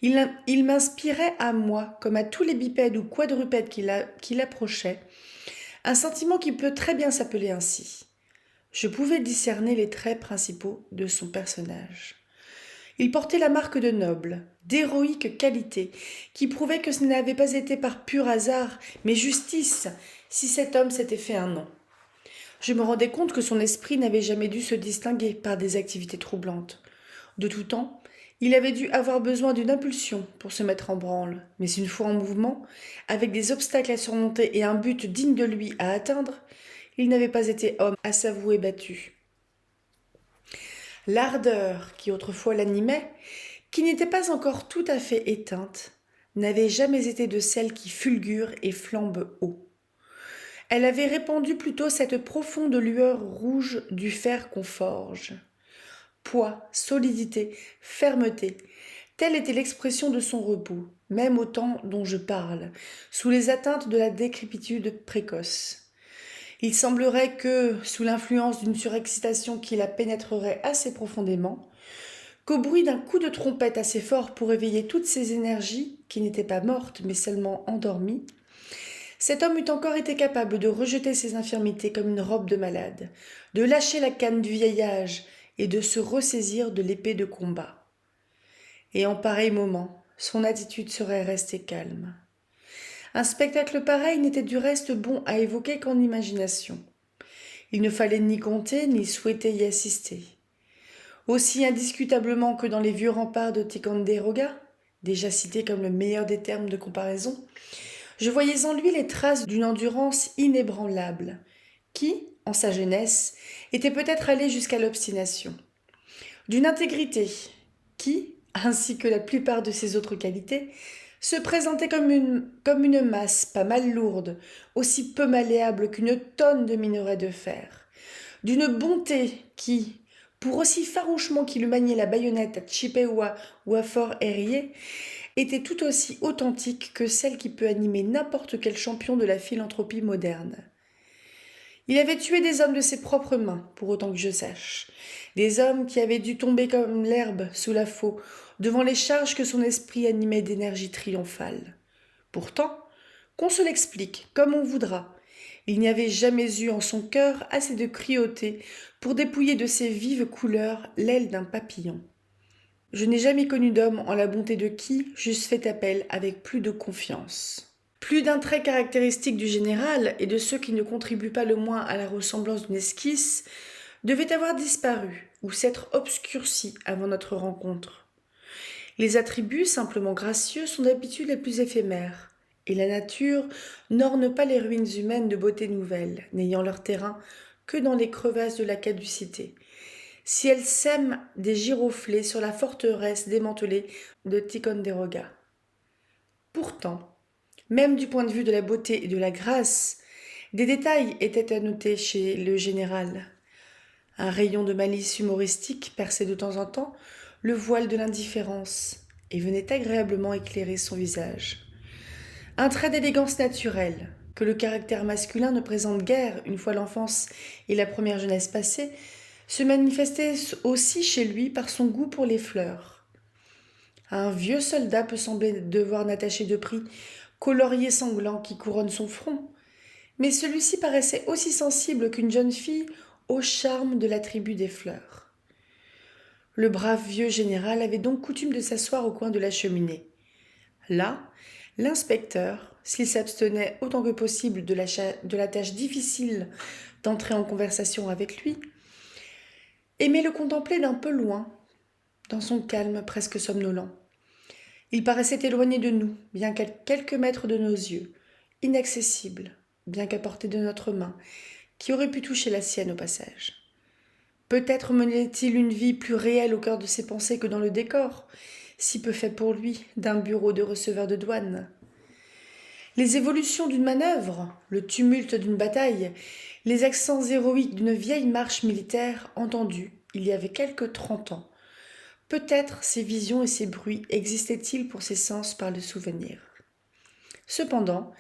il m'inspirait à moi, comme à tous les bipèdes ou quadrupèdes qui l'approchaient, un sentiment qui peut très bien s'appeler ainsi. Je pouvais discerner les traits principaux de son personnage. Il portait la marque de noble, d'héroïque qualité, qui prouvait que ce n'avait pas été par pur hasard, mais justice, si cet homme s'était fait un nom. Je me rendais compte que son esprit n'avait jamais dû se distinguer par des activités troublantes. De tout temps, il avait dû avoir besoin d'une impulsion pour se mettre en branle, mais une fois en mouvement, avec des obstacles à surmonter et un but digne de lui à atteindre, il n'avait pas été homme à s'avouer battu. L'ardeur qui autrefois l'animait, qui n'était pas encore tout à fait éteinte, n'avait jamais été de celles qui fulgurent et flambent haut. Elle avait répandu plutôt cette profonde lueur rouge du fer qu'on forge. Poids, solidité, fermeté, telle était l'expression de son repos, même au temps dont je parle, sous les atteintes de la décrépitude précoce. Il semblerait que, sous l'influence d'une surexcitation qui la pénétrerait assez profondément, qu'au bruit d'un coup de trompette assez fort pour éveiller toutes ses énergies, qui n'étaient pas mortes mais seulement endormies, cet homme eût encore été capable de rejeter ses infirmités comme une robe de malade, de lâcher la canne du vieil âge et de se ressaisir de l'épée de combat. Et en pareil moment, son attitude serait restée calme. Un spectacle pareil n'était du reste bon à évoquer qu'en imagination. Il ne fallait ni compter ni souhaiter y assister. Aussi indiscutablement que dans les vieux remparts de Ticonderoga, déjà cités comme le meilleur des termes de comparaison, je voyais en lui les traces d'une endurance inébranlable, qui, en sa jeunesse, était peut-être allée jusqu'à l'obstination, d'une intégrité, qui, ainsi que la plupart de ses autres qualités, se présentait comme une masse pas mal lourde, aussi peu malléable qu'une tonne de minerai de fer, d'une bonté qui, pour aussi farouchement qu'il eût manié la baïonnette à Chippewa ou à Fort Erie, était tout aussi authentique que celle qui peut animer n'importe quel champion de la philanthropie moderne. Il avait tué des hommes de ses propres mains, pour autant que je sache, des hommes qui avaient dû tomber comme l'herbe sous la faux, devant les charges que son esprit animait d'énergie triomphale. Pourtant, qu'on se l'explique comme on voudra, il n'y avait jamais eu en son cœur assez de cruauté pour dépouiller de ses vives couleurs l'aile d'un papillon. Je n'ai jamais connu d'homme en la bonté de qui j'eusse fait appel avec plus de confiance. Plus d'un trait caractéristique du général et de ceux qui ne contribuent pas le moins à la ressemblance d'une esquisse devait avoir disparu ou s'être obscurci avant notre rencontre. Les attributs simplement gracieux sont d'habitude les plus éphémères, et la nature n'orne pas les ruines humaines de beauté nouvelle, n'ayant leur terrain que dans les crevasses de la caducité, si elle sème des giroflées sur la forteresse démantelée de Ticonderoga. Pourtant, même du point de vue de la beauté et de la grâce, des détails étaient à noter chez le général. Un rayon de malice humoristique perçait de temps en temps le voile de l'indifférence et venait agréablement éclairer son visage. Un trait d'élégance naturelle, que le caractère masculin ne présente guère une fois l'enfance et la première jeunesse passées, se manifestait aussi chez lui par son goût pour les fleurs. Un vieux soldat peut sembler devoir n'attacher de prix qu'au laurier sanglant qui couronne son front, mais celui-ci paraissait aussi sensible qu'une jeune fille au charme de la tribu des fleurs. Le brave vieux général avait donc coutume de s'asseoir au coin de la cheminée. Là, l'inspecteur, s'il s'abstenait autant que possible de la tâche difficile d'entrer en conversation avec lui, aimait le contempler d'un peu loin, dans son calme presque somnolent. Il paraissait éloigné de nous, bien qu'à quelques mètres de nos yeux, inaccessible, bien qu'à portée de notre main, qui aurait pu toucher la sienne au passage. Peut-être menait-il une vie plus réelle au cœur de ses pensées que dans le décor, si peu fait pour lui, d'un bureau de receveur de douane. Les évolutions d'une manœuvre, le tumulte d'une bataille, les accents héroïques d'une vieille marche militaire entendue il y avait quelque 30 ans. Peut-être ces visions et ces bruits existaient-ils pour ses sens par le souvenir. Cependant,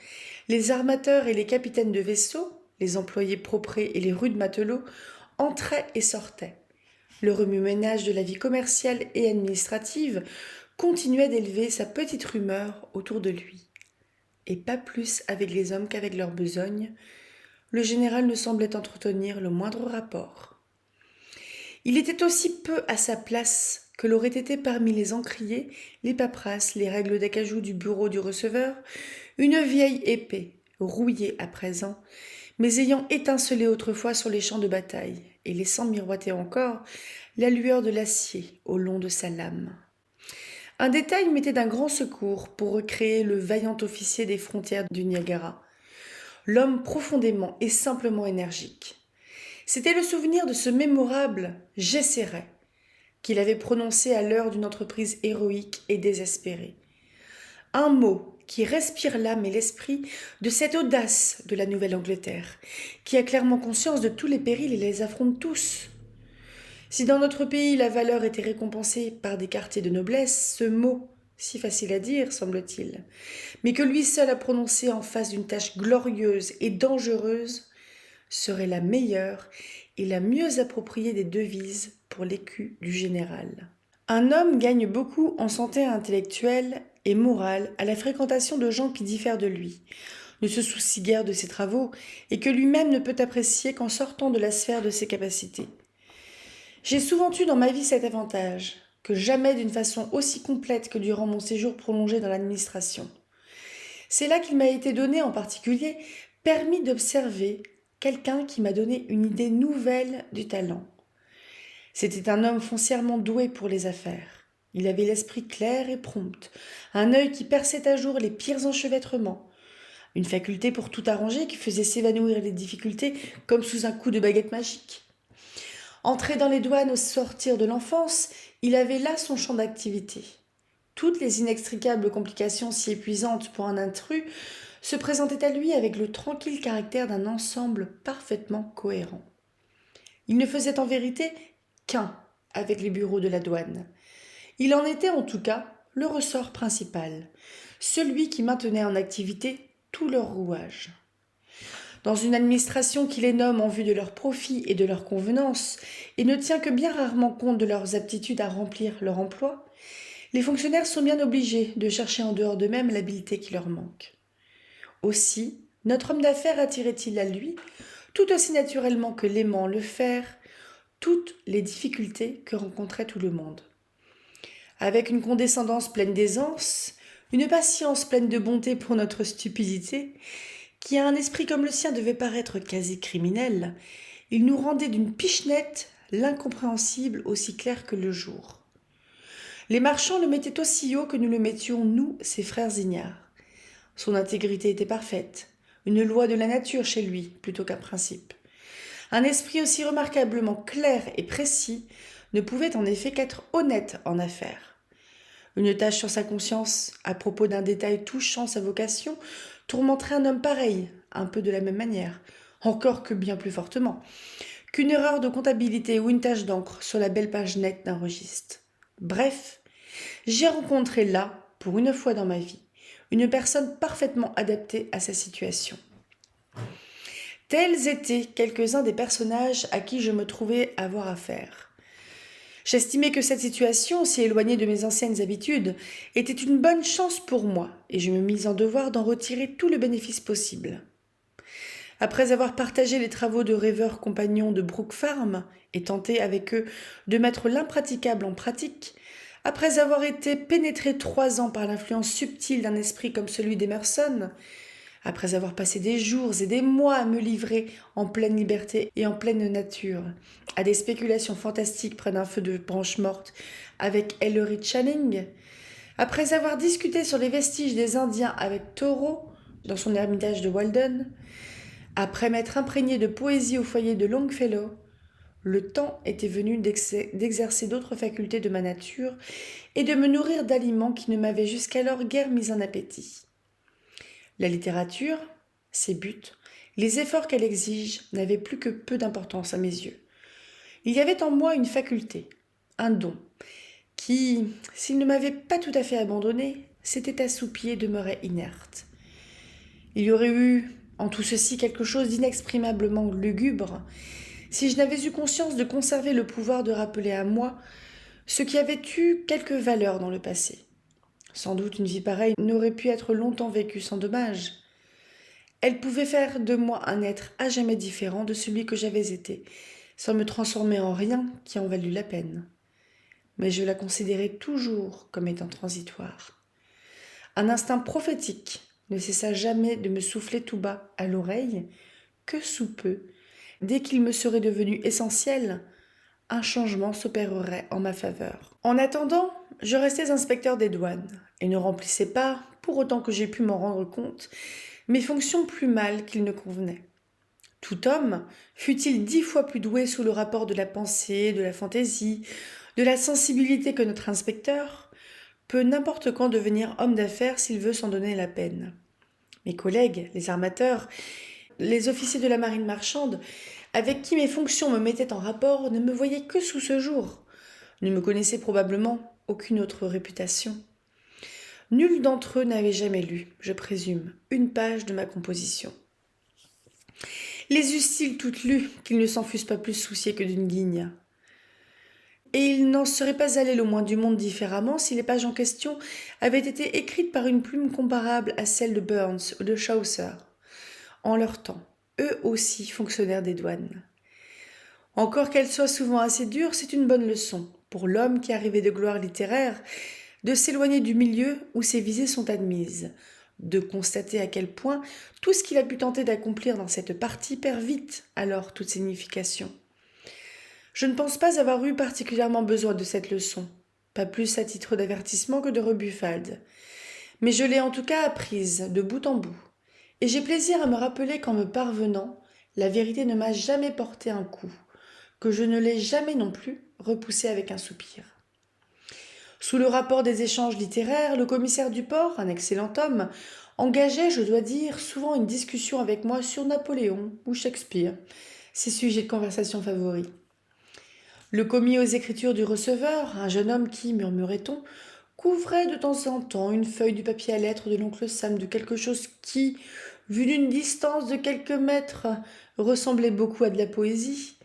les armateurs et les capitaines de vaisseaux, les employés proprés et les rudes matelots entraient et sortaient. Le remue-ménage de la vie commerciale et administrative continuait d'élever sa petite rumeur autour de lui. Et pas plus avec les hommes qu'avec leurs besognes, le général ne semblait entretenir le moindre rapport. Il était aussi peu à sa place que l'aurait été parmi les encriers, les paperasses, les règles d'acajou du bureau du receveur, une vieille épée, rouillée à présent, mais ayant étincelé autrefois sur les champs de bataille, et laissant miroiter encore la lueur de l'acier au long de sa lame. Un détail m'était d'un grand secours pour recréer le vaillant officier des frontières du Niagara, l'homme profondément et simplement énergique. C'était le souvenir de ce mémorable « j'essaierai » qu'il avait prononcé à l'heure d'une entreprise héroïque et désespérée. Un mot qui respire l'âme et l'esprit de cette audace de la Nouvelle-Angleterre, qui a clairement conscience de tous les périls et les affronte tous. Si dans notre pays la valeur était récompensée par des quartiers de noblesse, ce mot, si facile à dire, semble-t-il, mais que lui seul a prononcé en face d'une tâche glorieuse et dangereuse, serait la meilleure et la mieux appropriée des devises pour l'écu du général. Un homme gagne beaucoup en santé intellectuelle et morale à la fréquentation de gens qui diffèrent de lui, ne se soucie guère de ses travaux et que lui-même ne peut apprécier qu'en sortant de la sphère de ses capacités. J'ai souvent eu dans ma vie cet avantage, que jamais d'une façon aussi complète que durant mon séjour prolongé dans l'administration. C'est là qu'il m'a été donné en particulier permis d'observer quelqu'un qui m'a donné une idée nouvelle du talent. C'était un homme foncièrement doué pour les affaires. Il avait l'esprit clair et prompt, un œil qui perçait à jour les pires enchevêtrements, une faculté pour tout arranger qui faisait s'évanouir les difficultés comme sous un coup de baguette magique. Entré dans les douanes au sortir de l'enfance, il avait là son champ d'activité. Toutes les inextricables complications si épuisantes pour un intrus se présentaient à lui avec le tranquille caractère d'un ensemble parfaitement cohérent. Il ne faisait en vérité qu'un avec les bureaux de la douane. Il en était en tout cas le ressort principal, celui qui maintenait en activité tout leur rouage. Dans une administration qui les nomme en vue de leurs profits et de leurs convenances et ne tient que bien rarement compte de leurs aptitudes à remplir leur emploi, les fonctionnaires sont bien obligés de chercher en dehors d'eux-mêmes l'habileté qui leur manque. Aussi, notre homme d'affaires attirait-il à lui, tout aussi naturellement que l'aimant le faire, toutes les difficultés que rencontrait tout le monde. Avec une condescendance pleine d'aisance, une patience pleine de bonté pour notre stupidité, qui à un esprit comme le sien devait paraître quasi criminel, il nous rendait d'une pichenette l'incompréhensible aussi clair que le jour. Les marchands le mettaient aussi haut que nous le mettions, nous, ses frères ignares. Son intégrité était parfaite, une loi de la nature chez lui plutôt qu'un principe. Un esprit aussi remarquablement clair et précis ne pouvait en effet qu'être honnête en affaires. Une tâche sur sa conscience, à propos d'un détail touchant sa vocation, tourmenterait un homme pareil, un peu de la même manière, encore que bien plus fortement, qu'une erreur de comptabilité ou une tache d'encre sur la belle page nette d'un registre. Bref, j'ai rencontré là, pour une fois dans ma vie, une personne parfaitement adaptée à sa situation. Tels étaient quelques-uns des personnages à qui je me trouvais avoir affaire. J'estimais que cette situation, si éloignée de mes anciennes habitudes, était une bonne chance pour moi, et je me mis en devoir d'en retirer tout le bénéfice possible. Après avoir partagé les travaux de rêveurs compagnons de Brook Farm, et tenté avec eux de mettre l'impraticable en pratique, après avoir été pénétré 3 ans par l'influence subtile d'un esprit comme celui d'Emerson, après avoir passé des jours et des mois à me livrer en pleine liberté et en pleine nature à des spéculations fantastiques près d'un feu de branches mortes avec Ellery Channing, après avoir discuté sur les vestiges des Indiens avec Thoreau dans son ermitage de Walden, après m'être imprégné de poésie au foyer de Longfellow, le temps était venu d'exercer d'autres facultés de ma nature et de me nourrir d'aliments qui ne m'avaient jusqu'alors guère mis en appétit. La littérature, ses buts, les efforts qu'elle exige n'avaient plus que peu d'importance à mes yeux. Il y avait en moi une faculté, un don, qui, s'il ne m'avait pas tout à fait abandonné, s'était assoupi et demeurait inerte. Il y aurait eu en tout ceci quelque chose d'inexprimablement lugubre, si je n'avais eu conscience de conserver le pouvoir de rappeler à moi ce qui avait eu quelque valeur dans le passé. Sans doute une vie pareille n'aurait pu être longtemps vécue sans dommage. Elle pouvait faire de moi un être à jamais différent de celui que j'avais été, sans me transformer en rien qui en valût la peine. Mais je la considérais toujours comme étant transitoire. Un instinct prophétique ne cessa jamais de me souffler tout bas à l'oreille que sous peu, dès qu'il me serait devenu essentiel, un changement s'opérerait en ma faveur. En attendant, je restais inspecteur des douanes et ne remplissais pas, pour autant que j'ai pu m'en rendre compte, mes fonctions plus mal qu'il ne convenait. Tout homme, fût-il 10 fois plus doué sous le rapport de la pensée, de la fantaisie, de la sensibilité que notre inspecteur, peut n'importe quand devenir homme d'affaires s'il veut s'en donner la peine. Mes collègues, les armateurs, les officiers de la marine marchande, avec qui mes fonctions me mettaient en rapport, ne me voyaient que sous ce jour, ne me connaissaient probablement aucune autre réputation. Nul d'entre eux n'avait jamais lu, je présume, une page de ma composition. Les eussent-ils toutes lues, qu'ils ne s'en fussent pas plus souciés que d'une guigne. Et ils n'en seraient pas allés le moins du monde différemment si les pages en question avaient été écrites par une plume comparable à celle de Burns ou de Chaucer, en leur temps, eux aussi fonctionnaires des douanes. Encore qu'elle soit souvent assez dure, c'est une bonne leçon, pour l'homme qui arrivait de gloire littéraire, de s'éloigner du milieu où ses visées sont admises, de constater à quel point tout ce qu'il a pu tenter d'accomplir dans cette partie perd vite alors toute signification. Je ne pense pas avoir eu particulièrement besoin de cette leçon, pas plus à titre d'avertissement que de rebuffade, mais je l'ai en tout cas apprise de bout en bout, et j'ai plaisir à me rappeler qu'en me parvenant, la vérité ne m'a jamais porté un coup, que je ne l'ai jamais non plus repoussée avec un soupir. Sous le rapport des échanges littéraires, le commissaire du port, un excellent homme, engageait, je dois dire, souvent une discussion avec moi sur Napoléon ou Shakespeare, ses sujets de conversation favoris. Le commis aux écritures du receveur, un jeune homme qui, murmurait-on, couvrait de temps en temps une feuille du papier à lettres de l'oncle Sam de quelque chose qui, vu d'une distance de quelques mètres, ressemblait beaucoup à de la poésie.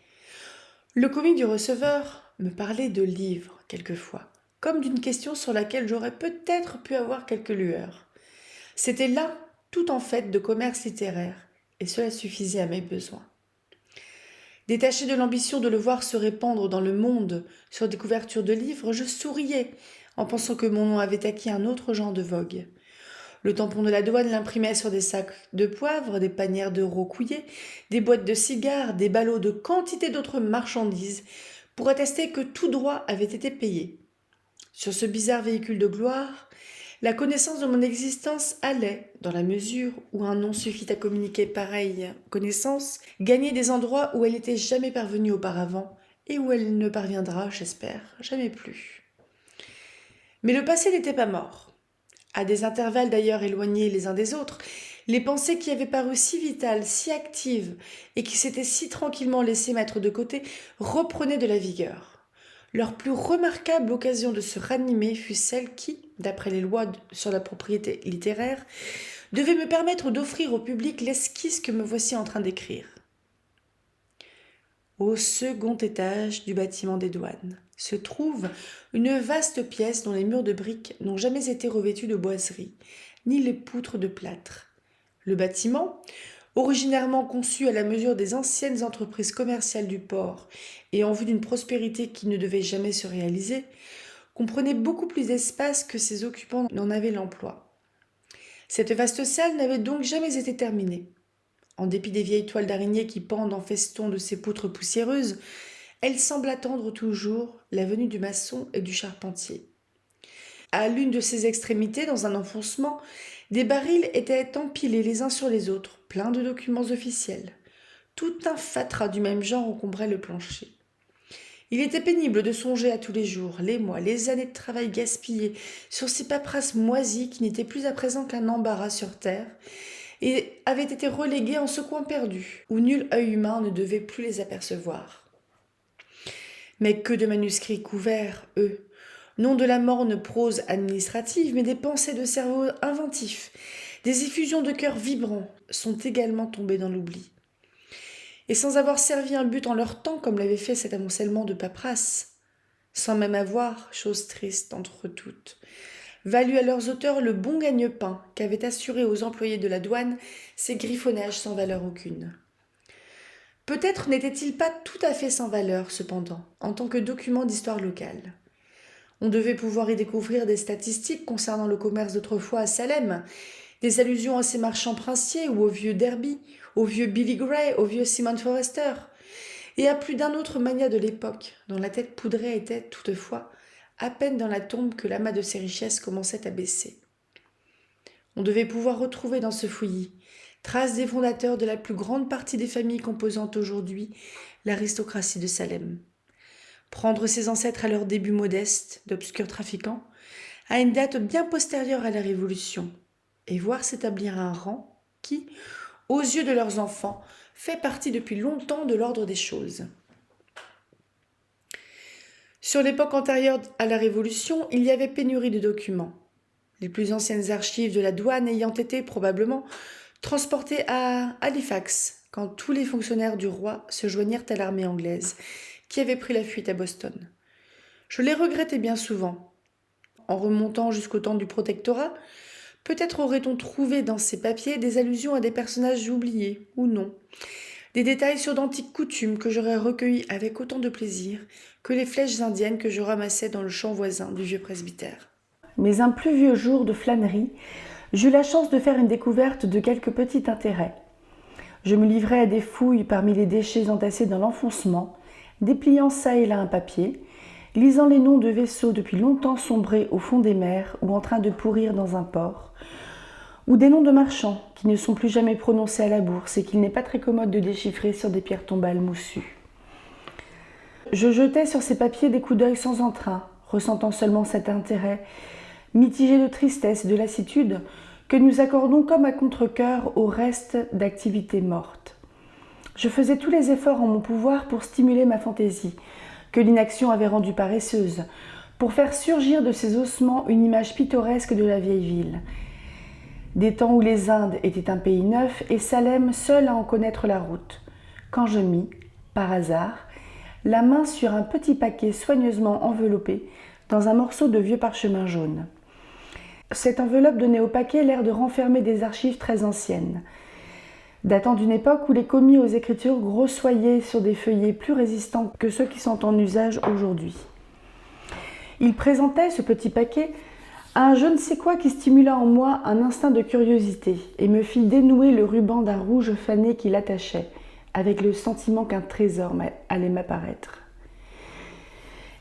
Le commis du receveur me parlait de livres, quelquefois, comme d'une question sur laquelle j'aurais peut-être pu avoir quelques lueurs. C'était là tout en fait de commerce littéraire, et cela suffisait à mes besoins. Détaché de l'ambition de le voir se répandre dans le monde sur des couvertures de livres, je souriais en pensant que mon nom avait acquis un autre genre de vogue. Le tampon de la douane l'imprimait sur des sacs de poivre, des panières de rocouillés, des boîtes de cigares, des ballots de quantité d'autres marchandises, pour attester que tout droit avait été payé. Sur ce bizarre véhicule de gloire, la connaissance de mon existence allait, dans la mesure où un nom suffit à communiquer pareille connaissance, gagner des endroits où elle n'était jamais parvenue auparavant et où elle ne parviendra, j'espère, jamais plus. Mais le passé n'était pas mort. À des intervalles d'ailleurs éloignés les uns des autres, les pensées qui avaient paru si vitales, si actives et qui s'étaient si tranquillement laissées mettre de côté reprenaient de la vigueur. Leur plus remarquable occasion de se ranimer fut celle qui, d'après les lois sur la propriété littéraire, devait me permettre d'offrir au public l'esquisse que me voici en train d'écrire. Au second étage du bâtiment des douanes se trouve une vaste pièce dont les murs de briques n'ont jamais été revêtus de boiserie, ni les poutres de plâtre. Le bâtiment, originairement conçu à la mesure des anciennes entreprises commerciales du port et en vue d'une prospérité qui ne devait jamais se réaliser, comprenait beaucoup plus d'espace que ses occupants n'en avaient l'emploi. Cette vaste salle n'avait donc jamais été terminée. En dépit des vieilles toiles d'araignée qui pendent en feston de ses poutres poussiéreuses, elle semble attendre toujours la venue du maçon et du charpentier. À l'une de ses extrémités, dans un enfoncement, des barils étaient empilés les uns sur les autres, pleins de documents officiels. Tout un fatras du même genre encombrait le plancher. Il était pénible de songer à tous les jours, les mois, les années de travail gaspillés sur ces paperasses moisies qui n'étaient plus à présent qu'un embarras sur terre et avaient été reléguées en ce coin perdu, où nul œil humain ne devait plus les apercevoir. Mais que de manuscrits couverts, eux, non de la morne prose administrative, mais des pensées de cerveau inventifs, des effusions de cœur vibrants, sont également tombées dans l'oubli. Et sans avoir servi un but en leur temps, comme l'avait fait cet amoncellement de paperasses, sans même avoir, chose triste entre toutes, valu à leurs auteurs le bon gagne-pain qu'avaient assuré aux employés de la douane ces griffonnages sans valeur aucune. Peut-être n'était-il pas tout à fait sans valeur, cependant, en tant que document d'histoire locale. On devait pouvoir y découvrir des statistiques concernant le commerce d'autrefois à Salem, des allusions à ces marchands princiers ou au vieux Derby, au vieux Billy Gray, au vieux Simon Forrester, et à plus d'un autre magnat de l'époque, dont la tête poudrée était, toutefois, à peine dans la tombe que l'amas de ses richesses commençait à baisser. On devait pouvoir retrouver dans ce fouillis traces des fondateurs de la plus grande partie des familles composant aujourd'hui l'aristocratie de Salem. Prendre ses ancêtres à leurs débuts modestes, d'obscurs trafiquants, à une date bien postérieure à la Révolution, et voir s'établir un rang qui, aux yeux de leurs enfants, fait partie depuis longtemps de l'ordre des choses. Sur l'époque antérieure à la Révolution, il y avait pénurie de documents. Les plus anciennes archives de la douane ayant été probablement transportées à Halifax quand tous les fonctionnaires du roi se joignirent à l'armée anglaise qui avait pris la fuite à Boston. Je les regrettais bien souvent. En remontant jusqu'au temps du protectorat, peut-être aurait-on trouvé dans ces papiers des allusions à des personnages oubliés ou non, des détails sur d'antiques coutumes que j'aurais recueillis avec autant de plaisir que les flèches indiennes que je ramassais dans le champ voisin du vieux presbytère. Mais un plus vieux jour de flânerie, j'eus la chance de faire une découverte de quelque petit intérêt. Je me livrai à des fouilles parmi les déchets entassés dans l'enfoncement, dépliant çà et là un papier, lisant les noms de vaisseaux depuis longtemps sombrés au fond des mers ou en train de pourrir dans un port, ou des noms de marchands qui ne sont plus jamais prononcés à la bourse et qu'il n'est pas très commode de déchiffrer sur des pierres tombales moussues. Je jetai sur ces papiers des coups d'œil sans entrain, ressentant seulement cet intérêt, mitigé de tristesse et de lassitude, que nous accordons comme à contre-cœur au reste d'activités mortes. Je faisais tous les efforts en mon pouvoir pour stimuler ma fantaisie, que l'inaction avait rendue paresseuse, pour faire surgir de ses ossements une image pittoresque de la vieille ville. Des temps où les Indes étaient un pays neuf et Salem seul à en connaître la route, quand je mis, par hasard, la main sur un petit paquet soigneusement enveloppé dans un morceau de vieux parchemin jaune. Cette enveloppe donnait au paquet l'air de renfermer des archives très anciennes, datant d'une époque où les commis aux écritures grossoyaient sur des feuillets plus résistants que ceux qui sont en usage aujourd'hui. Il présentait, ce petit paquet, un je ne sais quoi qui stimula en moi un instinct de curiosité et me fit dénouer le ruban d'un rouge fané qui l'attachait, avec le sentiment qu'un trésor allait m'apparaître.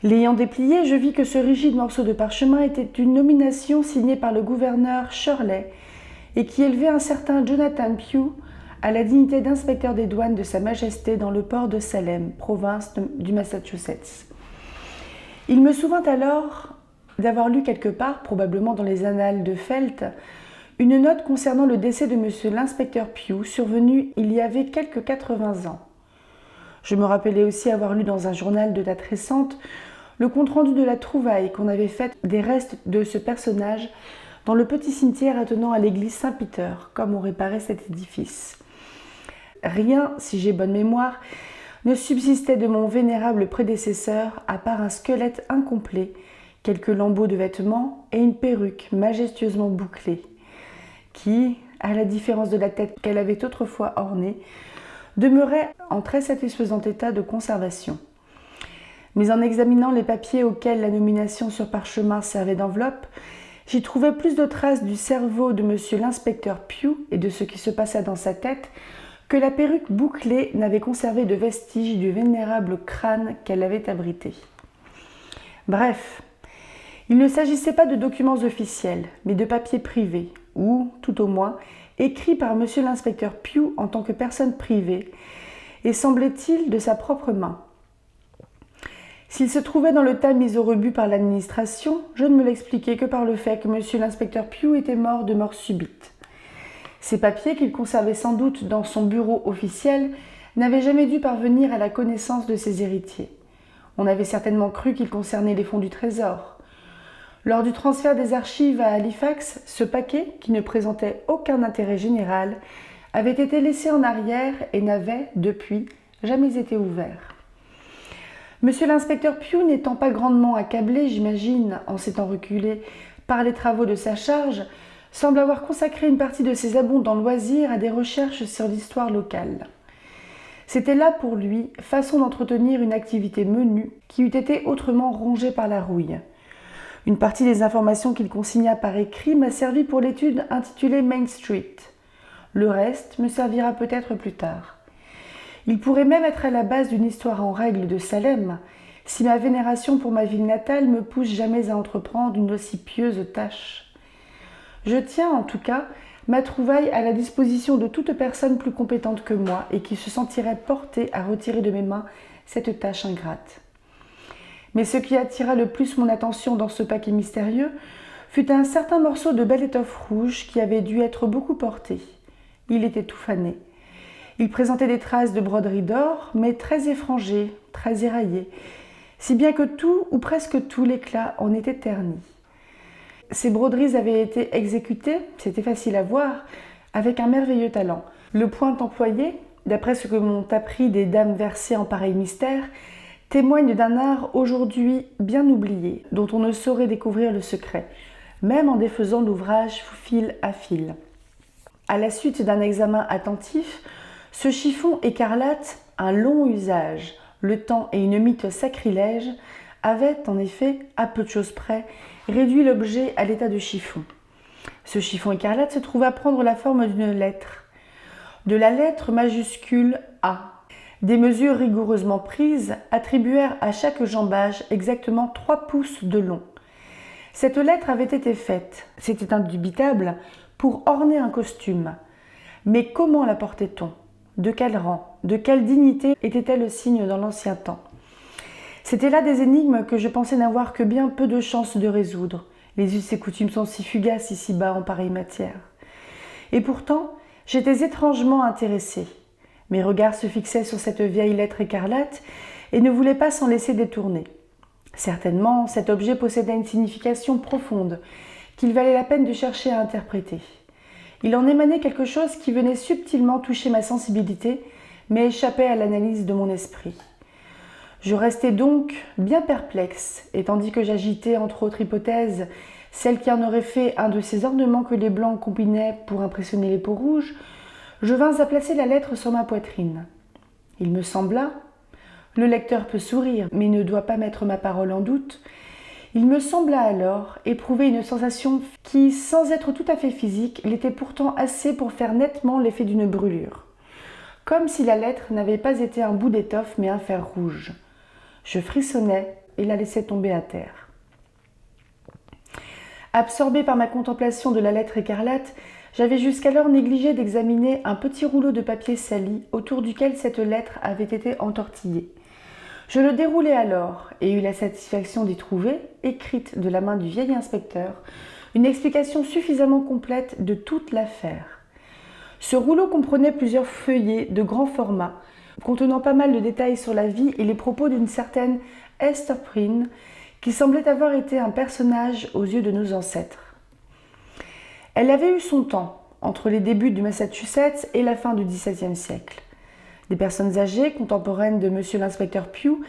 L'ayant déplié, je vis que ce rigide morceau de parchemin était une nomination signée par le gouverneur Shirley et qui élevait un certain Jonathan Pugh à la dignité d'inspecteur des douanes de Sa Majesté dans le port de Salem, province du Massachusetts. Il me souvint alors d'avoir lu quelque part, probablement dans les annales de Felt, une note concernant le décès de M. l'inspecteur Pugh, survenu il y avait quelque 80 ans. Je me rappelais aussi avoir lu dans un journal de date récente le compte-rendu de la trouvaille qu'on avait faite des restes de ce personnage dans le petit cimetière attenant à l'église Saint-Peter, comme on réparait cet édifice. Rien, si j'ai bonne mémoire, ne subsistait de mon vénérable prédécesseur à part un squelette incomplet, quelques lambeaux de vêtements et une perruque majestueusement bouclée, qui, à la différence de la tête qu'elle avait autrefois ornée, demeurait en très satisfaisant état de conservation. Mais en examinant les papiers auxquels la nomination sur parchemin servait d'enveloppe, j'y trouvais plus de traces du cerveau de M. l'inspecteur Pugh et de ce qui se passa dans sa tête que la perruque bouclée n'avait conservé de vestiges du vénérable crâne qu'elle avait abrité. Bref, il ne s'agissait pas de documents officiels, mais de papiers privés, ou, tout au moins, écrits par M. l'inspecteur Pugh en tant que personne privée, et semblait-il de sa propre main. S'il se trouvait dans le tas mis au rebut par l'administration, je ne me l'expliquais que par le fait que M. l'inspecteur Pugh était mort de mort subite. Ces papiers, qu'il conservait sans doute dans son bureau officiel, n'avaient jamais dû parvenir à la connaissance de ses héritiers. On avait certainement cru qu'ils concernaient les fonds du trésor. Lors du transfert des archives à Halifax, ce paquet, qui ne présentait aucun intérêt général, avait été laissé en arrière et n'avait, depuis, jamais été ouvert. Monsieur l'inspecteur Pugh, n'étant pas grandement accablé, j'imagine, en s'étant reculé par les travaux de sa charge, semble avoir consacré une partie de ses abondants loisirs à des recherches sur l'histoire locale. C'était là pour lui façon d'entretenir une activité menue qui eût été autrement rongée par la rouille. Une partie des informations qu'il consigna par écrit m'a servi pour l'étude intitulée Main Street. Le reste me servira peut-être plus tard. Il pourrait même être à la base d'une histoire en règle de Salem, si ma vénération pour ma ville natale me pousse jamais à entreprendre une aussi pieuse tâche. Je tiens, en tout cas, ma trouvaille à la disposition de toute personne plus compétente que moi et qui se sentirait portée à retirer de mes mains cette tâche ingrate. Mais ce qui attira le plus mon attention dans ce paquet mystérieux fut un certain morceau de belle étoffe rouge qui avait dû être beaucoup porté. Il était tout fané. Il présentait des traces de broderie d'or, mais très effrangées, très éraillées, si bien que tout ou presque tout l'éclat en était terni. Ces broderies avaient été exécutées, c'était facile à voir, avec un merveilleux talent. Le point employé, d'après ce que m'ont appris des dames versées en pareil mystère, témoigne d'un art aujourd'hui bien oublié, dont on ne saurait découvrir le secret, même en défaisant l'ouvrage fil à fil. À la suite d'un examen attentif, ce chiffon écarlate, un long usage, le temps et une mythe sacrilège, avait en effet, à peu de choses près, réduit l'objet à l'état de chiffon. Ce chiffon écarlate se trouva prendre la forme d'une lettre. De la lettre majuscule A. Des mesures rigoureusement prises attribuèrent à chaque jambage exactement 3 pouces de long. Cette lettre avait été faite, c'était indubitable, pour orner un costume. Mais comment la portait-on? De quel rang? De quelle dignité était-elle le signe dans l'ancien temps? C'étaient là des énigmes que je pensais n'avoir que bien peu de chances de résoudre. Les us et coutumes sont si fugaces ici-bas en pareille matière. Et pourtant, j'étais étrangement intéressée. Mes regards se fixaient sur cette vieille lettre écarlate et ne voulaient pas s'en laisser détourner. Certainement, cet objet possédait une signification profonde qu'il valait la peine de chercher à interpréter. Il en émanait quelque chose qui venait subtilement toucher ma sensibilité, mais échappait à l'analyse de mon esprit. Je restais donc bien perplexe, et tandis que j'agitais, entre autres hypothèses, celle qui en aurait fait un de ces ornements que les blancs combinaient pour impressionner les peaux rouges, je vins à placer la lettre sur ma poitrine. Il me sembla, le lecteur peut sourire, mais ne doit pas mettre ma parole en doute, il me sembla alors éprouver une sensation qui, sans être tout à fait physique, l'était pourtant assez pour faire nettement l'effet d'une brûlure. Comme si la lettre n'avait pas été un bout d'étoffe, mais un fer rouge. Je frissonnais et la laissais tomber à terre. Absorbée par ma contemplation de la lettre écarlate, j'avais jusqu'alors négligé d'examiner un petit rouleau de papier sali autour duquel cette lettre avait été entortillée. Je le déroulai alors et eus la satisfaction d'y trouver, écrite de la main du vieil inspecteur, une explication suffisamment complète de toute l'affaire. Ce rouleau comprenait plusieurs feuillets de grand format, contenant pas mal de détails sur la vie et les propos d'une certaine Esther Prynne, qui semblait avoir été un personnage aux yeux de nos ancêtres. Elle avait eu son temps, entre les débuts du Massachusetts et la fin du XVIIe siècle. Des personnes âgées, contemporaines de monsieur l'inspecteur Pugh,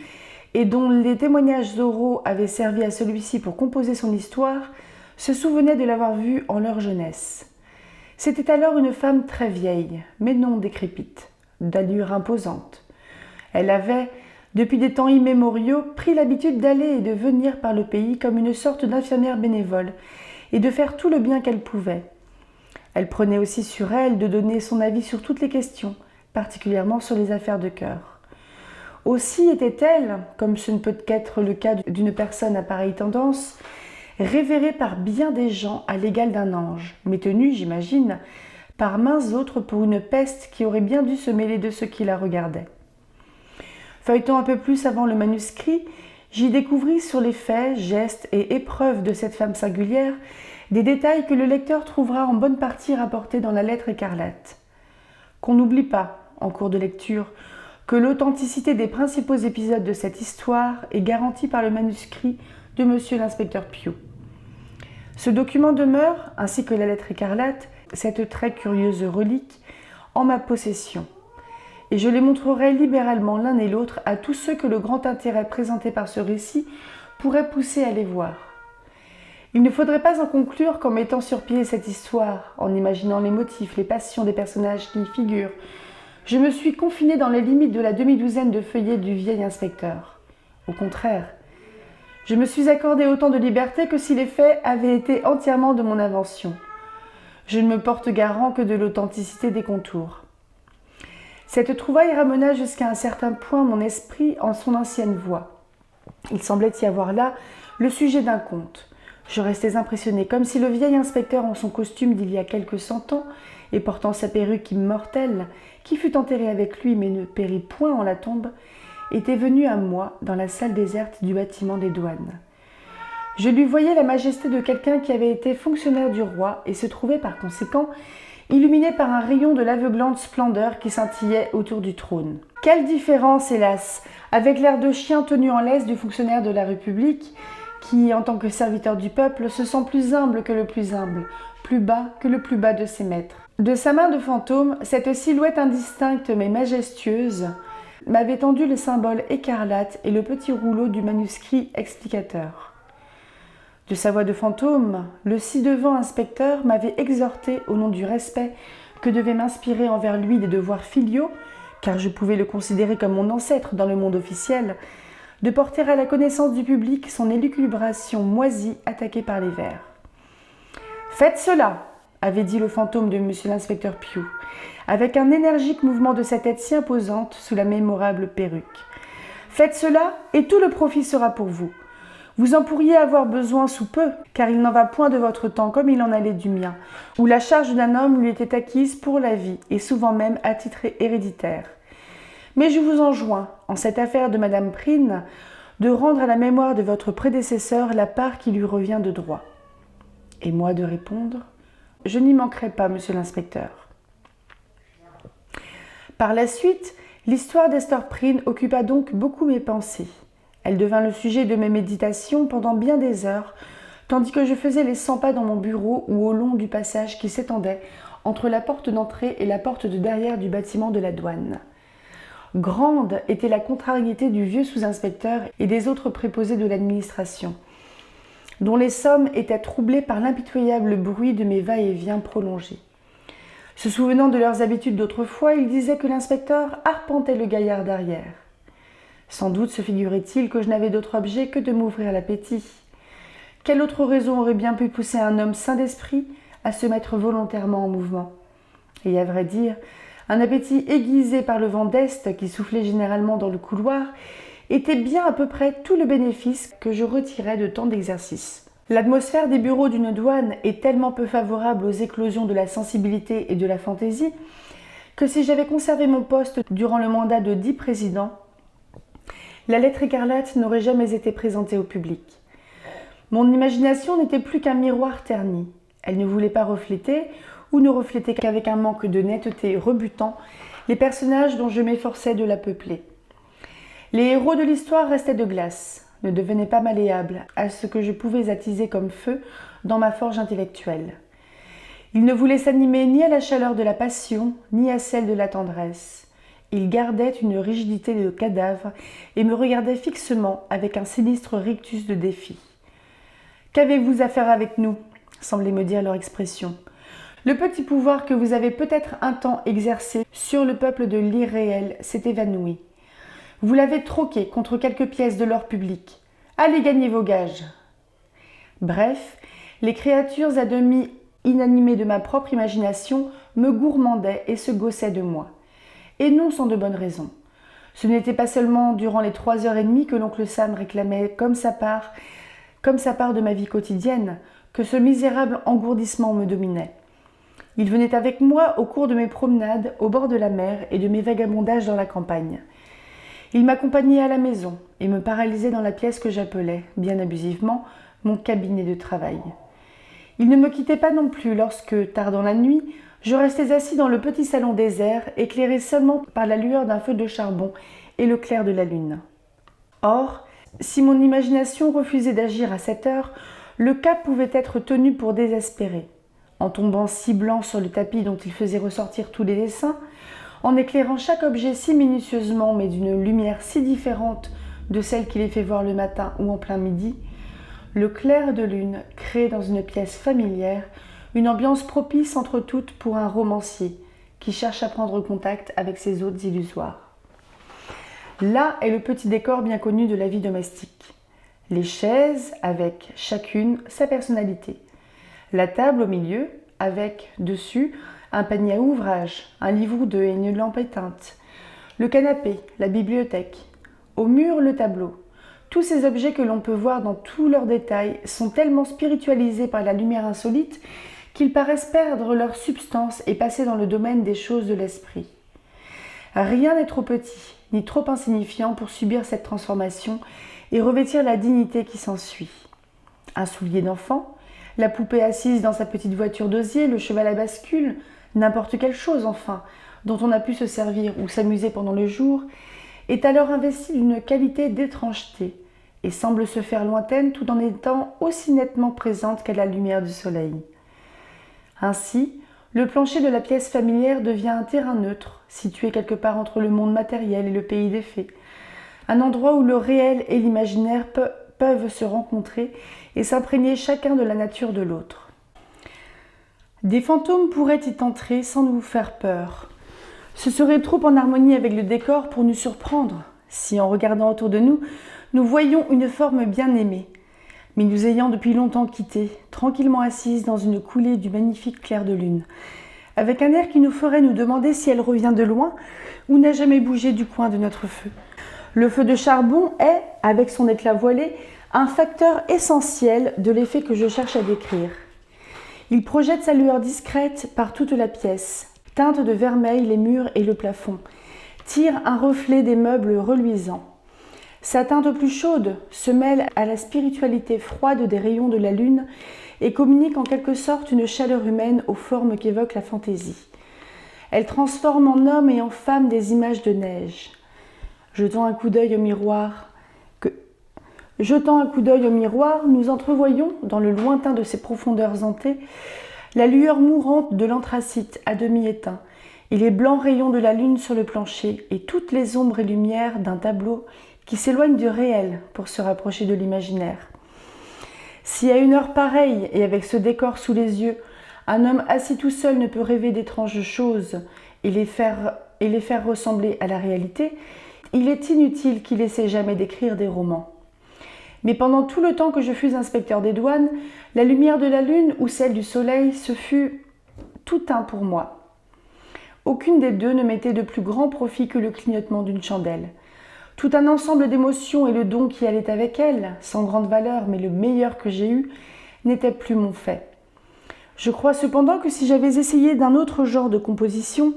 et dont les témoignages oraux avaient servi à celui-ci pour composer son histoire, se souvenaient de l'avoir vue en leur jeunesse. C'était alors une femme très vieille, mais non décrépite, d'allure imposante. Elle avait, depuis des temps immémoriaux, pris l'habitude d'aller et de venir par le pays comme une sorte d'infirmière bénévole, et de faire tout le bien qu'elle pouvait. Elle prenait aussi sur elle de donner son avis sur toutes les questions, particulièrement sur les affaires de cœur. Aussi était-elle, comme ce ne peut qu'être le cas d'une personne à pareille tendance, révérée par bien des gens à l'égal d'un ange, mais tenue, j'imagine, par maints autres pour une peste qui aurait bien dû se mêler de ceux qui la regardaient. Feuilletant un peu plus avant le manuscrit, j'y découvris sur les faits, gestes et épreuves de cette femme singulière des détails que le lecteur trouvera en bonne partie rapportés dans la lettre écarlate. Qu'on n'oublie pas, en cours de lecture, que l'authenticité des principaux épisodes de cette histoire est garantie par le manuscrit de monsieur l'inspecteur Pugh. Ce document demeure, ainsi que la lettre écarlate, cette très curieuse relique, en ma possession. Et je les montrerai libéralement l'un et l'autre à tous ceux que le grand intérêt présenté par ce récit pourrait pousser à les voir. Il ne faudrait pas en conclure qu'en mettant sur pied cette histoire, en imaginant les motifs, les passions des personnages qui y figurent, je me suis confinée dans les limites de la demi-douzaine de feuillets du vieil inspecteur. Au contraire, je me suis accordé autant de liberté que si les faits avaient été entièrement de mon invention. Je ne me porte garant que de l'authenticité des contours. Cette trouvaille ramena jusqu'à un certain point mon esprit en son ancienne voie. Il semblait y avoir là le sujet d'un conte. Je restais impressionnée, comme si le vieil inspecteur en son costume d'il y a quelque 100 ans, et portant sa perruque immortelle, qui fut enterrée avec lui mais ne périt point en la tombe, était venu à moi dans la salle déserte du bâtiment des douanes. Je lui voyais la majesté de quelqu'un qui avait été fonctionnaire du roi et se trouvait par conséquent illuminé par un rayon de l'aveuglante splendeur qui scintillait autour du trône. Quelle différence, hélas, avec l'air de chien tenu en laisse du fonctionnaire de la République, qui, en tant que serviteur du peuple, se sent plus humble que le plus humble, plus bas que le plus bas de ses maîtres. De sa main de fantôme, cette silhouette indistincte mais majestueuse m'avait tendu le symbole écarlate et le petit rouleau du manuscrit explicateur. De sa voix de fantôme, le ci-devant inspecteur m'avait exhorté, au nom du respect que devait m'inspirer envers lui des devoirs filiaux, car je pouvais le considérer comme mon ancêtre dans le monde officiel, de porter à la connaissance du public son élucubration moisie attaquée par les vers. « Faites cela !» avait dit le fantôme de monsieur l'inspecteur Pioux, avec un énergique mouvement de sa tête si imposante sous la mémorable perruque. « Faites cela et tout le profit sera pour vous. Vous en pourriez avoir besoin sous peu, car il n'en va point de votre temps comme il en allait du mien, où la charge d'un homme lui était acquise pour la vie, et souvent même à titre héréditaire. Mais je vous enjoins, en cette affaire de madame Prine, de rendre à la mémoire de votre prédécesseur la part qui lui revient de droit. » Et moi de répondre : « Je n'y manquerai pas, monsieur l'inspecteur. » Par la suite, l'histoire d'Esther Prine occupa donc beaucoup mes pensées. Elle devint le sujet de mes méditations pendant bien des heures, tandis que je faisais les 100 pas dans mon bureau ou au long du passage qui s'étendait entre la porte d'entrée et la porte de derrière du bâtiment de la douane. Grande était la contrariété du vieux sous-inspecteur et des autres préposés de l'administration, dont les sommes étaient troublées par l'impitoyable bruit de mes va-et-vient prolongés. Se souvenant de leurs habitudes d'autrefois, ils disaient que l'inspecteur arpentait le gaillard d'arrière. Sans doute se figurait-il que je n'avais d'autre objet que de m'ouvrir l'appétit. Quelle autre raison aurait bien pu pousser un homme sain d'esprit à se mettre volontairement en mouvement? Et à vrai dire, un appétit aiguisé par le vent d'Est qui soufflait généralement dans le couloir était bien à peu près tout le bénéfice que je retirais de tant d'exercice. L'atmosphère des bureaux d'une douane est tellement peu favorable aux éclosions de la sensibilité et de la fantaisie que si j'avais conservé mon poste durant le mandat de 10 présidents, la lettre écarlate n'aurait jamais été présentée au public. Mon imagination n'était plus qu'un miroir terni. Elle ne voulait pas refléter, ou ne refléter qu'avec un manque de netteté rebutant, les personnages dont je m'efforçais de la peupler. Les héros de l'histoire restaient de glace, ne devenaient pas malléables à ce que je pouvais attiser comme feu dans ma forge intellectuelle. Ils ne voulaient s'animer ni à la chaleur de la passion, ni à celle de la tendresse. Ils gardaient une rigidité de cadavre et me regardaient fixement avec un sinistre rictus de défi. « Qu'avez-vous à faire avec nous ?» semblait me dire leur expression. « Le petit pouvoir que vous avez peut-être un temps exercé sur le peuple de l'irréel s'est évanoui. Vous l'avez troqué contre quelques pièces de l'or public. Allez gagner vos gages. » Bref, les créatures à demi inanimées de ma propre imagination me gourmandaient et se gaussaient de moi. Et non sans de bonnes raisons. Ce n'était pas seulement durant les 3h30 que l'oncle Sam réclamait comme sa part de ma vie quotidienne, que ce misérable engourdissement me dominait. Il venait avec moi au cours de mes promenades au bord de la mer et de mes vagabondages dans la campagne. Il m'accompagnait à la maison et me paralysait dans la pièce que j'appelais, bien abusivement, mon cabinet de travail. Il ne me quittait pas non plus lorsque, tard dans la nuit, je restais assis dans le petit salon désert, éclairé seulement par la lueur d'un feu de charbon et le clair de la lune. Or, si mon imagination refusait d'agir à cette heure, le cap pouvait être tenu pour désespéré. En tombant si blanc sur le tapis dont il faisait ressortir tous les dessins, en éclairant chaque objet si minutieusement mais d'une lumière si différente de celle qui les fait voir le matin ou en plein midi, le clair de lune crée dans une pièce familière une ambiance propice entre toutes pour un romancier qui cherche à prendre contact avec ses hôtes illusoires. Là est le petit décor bien connu de la vie domestique. Les chaises avec chacune sa personnalité. La table au milieu avec, dessus, un panier à ouvrage, un livre ou deux et une lampe éteinte. Le canapé, la bibliothèque. Au mur, le tableau. Tous ces objets que l'on peut voir dans tous leurs détails sont tellement spiritualisés par la lumière insolite qu'ils paraissent perdre leur substance et passer dans le domaine des choses de l'esprit. Rien n'est trop petit, ni trop insignifiant pour subir cette transformation et revêtir la dignité qui s'ensuit. Un soulier d'enfant, la poupée assise dans sa petite voiture d'osier, le cheval à bascule, n'importe quelle chose enfin, dont on a pu se servir ou s'amuser pendant le jour, est alors investie d'une qualité d'étrangeté et semble se faire lointaine tout en étant aussi nettement présente qu'à la lumière du soleil. Ainsi, le plancher de la pièce familière devient un terrain neutre, situé quelque part entre le monde matériel et le pays des fées, un endroit où le réel et l'imaginaire peuvent se rencontrer et s'imprégner chacun de la nature de l'autre. Des fantômes pourraient y entrer sans nous faire peur. Ce serait trop en harmonie avec le décor pour nous surprendre, si en regardant autour de nous, nous voyions une forme bien aimée, mais nous ayant depuis longtemps quittée, tranquillement assise dans une coulée du magnifique clair de lune, avec un air qui nous ferait nous demander si elle revient de loin ou n'a jamais bougé du coin de notre feu. Le feu de charbon est, avec son éclat voilé, un facteur essentiel de l'effet que je cherche à décrire. Il projette sa lueur discrète par toute la pièce, teinte de vermeil les murs et le plafond, tire un reflet des meubles reluisants. Sa teinte plus chaude se mêle à la spiritualité froide des rayons de la lune et communique en quelque sorte une chaleur humaine aux formes qu'évoque la fantaisie. Elle transforme en homme et en femme des images de neige. Jetant un coup d'œil au miroir, nous entrevoyons, dans le lointain de ses profondeurs hantées, la lueur mourante de l'anthracite à demi éteint et les blancs rayons de la lune sur le plancher et toutes les ombres et lumières d'un tableau qui s'éloigne du réel pour se rapprocher de l'imaginaire. Si à une heure pareille et avec ce décor sous les yeux, un homme assis tout seul ne peut rêver d'étranges choses et les faire ressembler à la réalité, il est inutile qu'il essaie jamais d'écrire des romans. Mais pendant tout le temps que je fus inspecteur des douanes, la lumière de la lune ou celle du soleil, ce fut tout un pour moi. Aucune des deux ne m'était de plus grand profit que le clignotement d'une chandelle. Tout un ensemble d'émotions et le don qui allait avec elle, sans grande valeur mais le meilleur que j'ai eu, n'était plus mon fait. Je crois cependant que si j'avais essayé d'un autre genre de composition,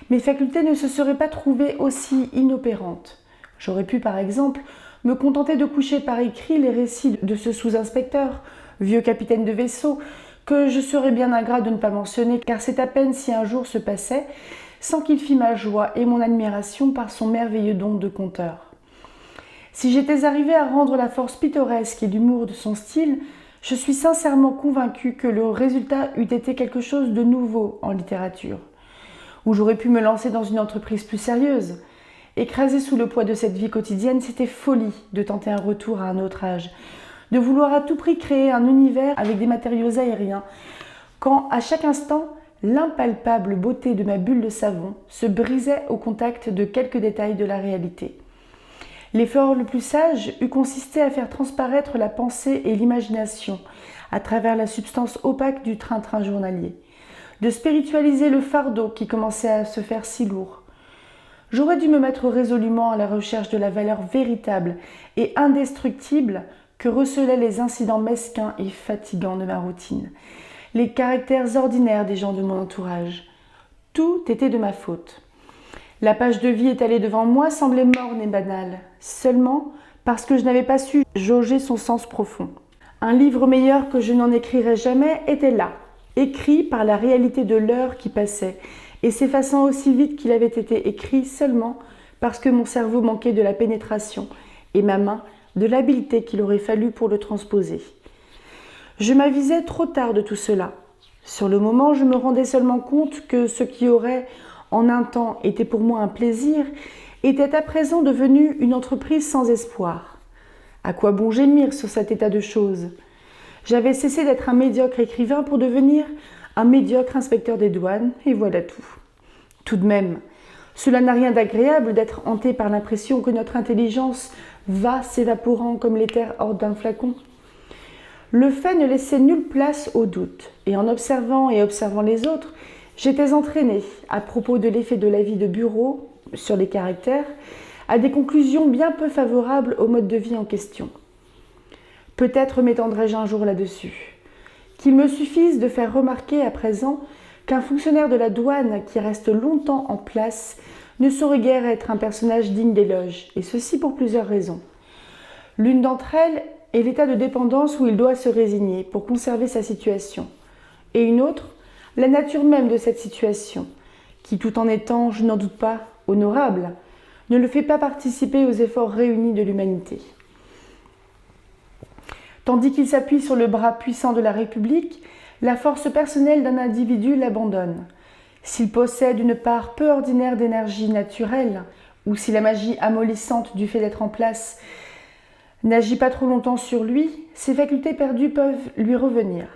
mes facultés ne se seraient pas trouvées aussi inopérantes. J'aurais pu, par exemple, me contenter de coucher par écrit les récits de ce sous-inspecteur, vieux capitaine de vaisseau, que je serais bien ingrat de ne pas mentionner, car c'est à peine si un jour se passait, sans qu'il fît ma joie et mon admiration par son merveilleux don de conteur. Si j'étais arrivée à rendre la force pittoresque et l'humour de son style, je suis sincèrement convaincue que le résultat eût été quelque chose de nouveau en littérature, où j'aurais pu me lancer dans une entreprise plus sérieuse. Écrasée sous le poids de cette vie quotidienne, c'était folie de tenter un retour à un autre âge, de vouloir à tout prix créer un univers avec des matériaux aériens, quand à chaque instant, l'impalpable beauté de ma bulle de savon se brisait au contact de quelques détails de la réalité. L'effort le plus sage eût consisté à faire transparaître la pensée et l'imagination à travers la substance opaque du train-train journalier, de spiritualiser le fardeau qui commençait à se faire si lourd. J'aurais dû me mettre résolument à la recherche de la valeur véritable et indestructible que recelaient les incidents mesquins et fatigants de ma routine, les caractères ordinaires des gens de mon entourage. Tout était de ma faute. La page de vie étalée devant moi semblait morne et banale, seulement parce que je n'avais pas su jauger son sens profond. Un livre meilleur que je n'en écrirais jamais était là, écrit par la réalité de l'heure qui passait, et s'effaçant aussi vite qu'il avait été écrit seulement parce que mon cerveau manquait de la pénétration et ma main de l'habileté qu'il aurait fallu pour le transposer. Je m'avisais trop tard de tout cela. Sur le moment, je me rendais seulement compte que ce qui aurait en un temps était pour moi un plaisir, était à présent devenu une entreprise sans espoir. À quoi bon gémir sur cet état de choses ? J'avais cessé d'être un médiocre écrivain pour devenir un médiocre inspecteur des douanes, et voilà tout. Tout de même, cela n'a rien d'agréable d'être hanté par l'impression que notre intelligence va s'évaporant comme l'éther hors d'un flacon. Le fait ne laissait nulle place au doute, et en observant les autres, j'étais entraînée, à propos de l'effet de la vie de bureau sur les caractères, à des conclusions bien peu favorables au mode de vie en question. Peut-être m'étendrai-je un jour là-dessus. Qu'il me suffise de faire remarquer à présent qu'un fonctionnaire de la douane qui reste longtemps en place ne saurait guère être un personnage digne d'éloge, et ceci pour plusieurs raisons. L'une d'entre elles est l'état de dépendance où il doit se résigner pour conserver sa situation. Et une autre, la nature même de cette situation, qui tout en étant, je n'en doute pas, honorable, ne le fait pas participer aux efforts réunis de l'humanité. Tandis qu'il s'appuie sur le bras puissant de la République, la force personnelle d'un individu l'abandonne. S'il possède une part peu ordinaire d'énergie naturelle, ou si la magie amollissante du fait d'être en place n'agit pas trop longtemps sur lui, ses facultés perdues peuvent lui revenir.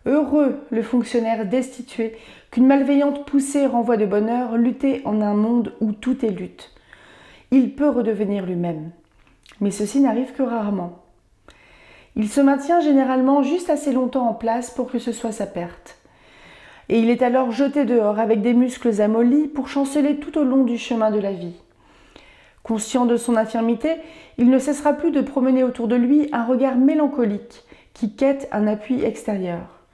Heureux le fonctionnaire destitué qu'une malveillante poussée renvoie de bonne heure lutter en un monde où tout est lutte. Il peut redevenir lui-même, mais ceci n'arrive que rarement. Il se maintient généralement juste assez longtemps en place pour que ce soit sa perte. Et il est alors jeté dehors avec des muscles amollis pour chanceler tout au long du chemin de la vie. Conscient de son infirmité, il ne cessera plus de promener autour de lui un regard mélancolique qui quête un appui extérieur.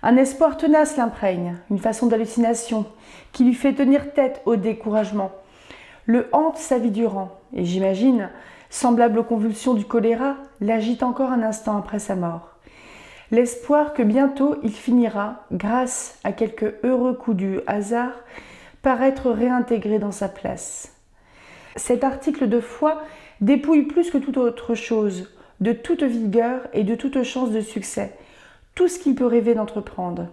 Un espoir tenace l'imprègne, une façon d'hallucination qui lui fait tenir tête au découragement. Le hante sa vie durant, et j'imagine, semblable aux convulsions du choléra, l'agite encore un instant après sa mort. L'espoir que bientôt il finira, grâce à quelque heureux coup du hasard, par être réintégré dans sa place. Cet article de foi dépouille plus que toute autre chose de toute vigueur et de toute chance de succès, tout ce qu'il peut rêver d'entreprendre.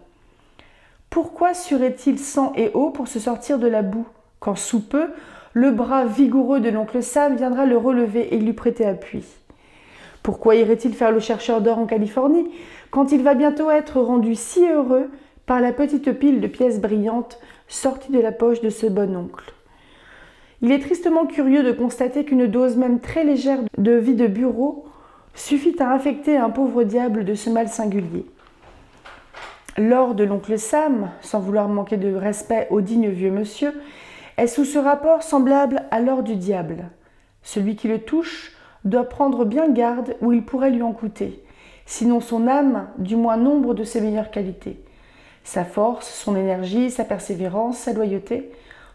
Pourquoi serait-il sang et eau pour se sortir de la boue, quand sous peu, le bras vigoureux de l'oncle Sam viendra le relever et lui prêter appui? Pourquoi irait-il faire le chercheur d'or en Californie, quand il va bientôt être rendu si heureux par la petite pile de pièces brillantes sortie de la poche de ce bon oncle? Il est tristement curieux de constater qu'une dose même très légère de vie de bureau suffit à infecter un pauvre diable de ce mal singulier. L'or de l'oncle Sam, sans vouloir manquer de respect au digne vieux monsieur, est sous ce rapport semblable à l'or du diable. Celui qui le touche doit prendre bien garde où il pourrait lui en coûter, sinon son âme, du moins nombre de ses meilleures qualités. Sa force, son énergie, sa persévérance, sa loyauté,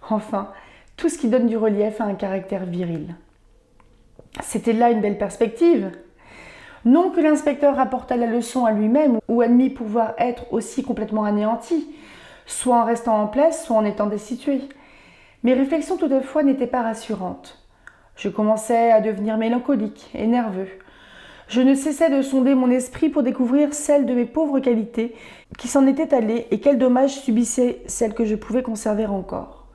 enfin, tout ce qui donne du relief à un caractère viril. C'était là une belle perspective. Non que l'inspecteur rapportât la leçon à lui-même ou admit pouvoir être aussi complètement anéanti, soit en restant en place, soit en étant destitué. Mes réflexions toutefois n'étaient pas rassurantes. Je commençais à devenir mélancolique et nerveux. Je ne cessais de sonder mon esprit pour découvrir celles de mes pauvres qualités qui s'en étaient allées et quel dommage subissaient celles que je pouvais conserver encore.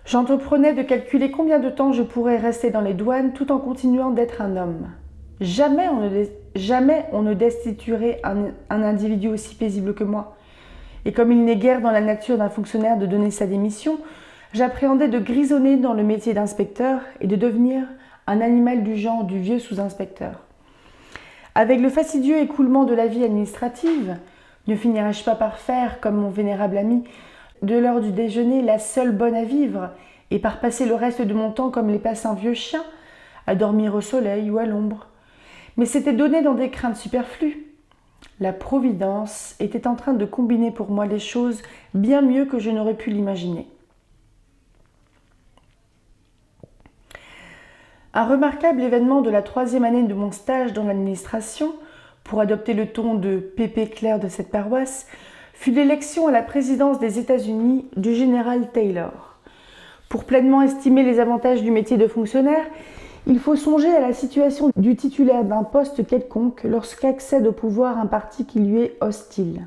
J'entreprenais de calculer combien de temps je pourrais rester dans les douanes tout en continuant d'être un homme. Jamais on ne destituerait un individu aussi paisible que moi. Et comme il n'est guère dans la nature d'un fonctionnaire de donner sa démission, j'appréhendais de grisonner dans le métier d'inspecteur et de devenir un animal du genre du vieux sous-inspecteur. Avec le fastidieux écoulement de la vie administrative, ne finirais-je pas par faire, comme mon vénérable ami, de l'heure du déjeuner la seule bonne à vivre, et par passer le reste de mon temps comme les passe un vieux chien, à dormir au soleil ou à l'ombre? Mais c'était donné dans des craintes superflues. La Providence était en train de combiner pour moi les choses bien mieux que je n'aurais pu l'imaginer. Un remarquable événement de la 3e année de mon stage dans l'administration, pour adopter le ton de pépé clair de cette paroisse, fut l'élection à la présidence des États-Unis du général Taylor. Pour pleinement estimer les avantages du métier de fonctionnaire, il faut songer à la situation du titulaire d'un poste quelconque lorsqu'accède au pouvoir un parti qui lui est hostile.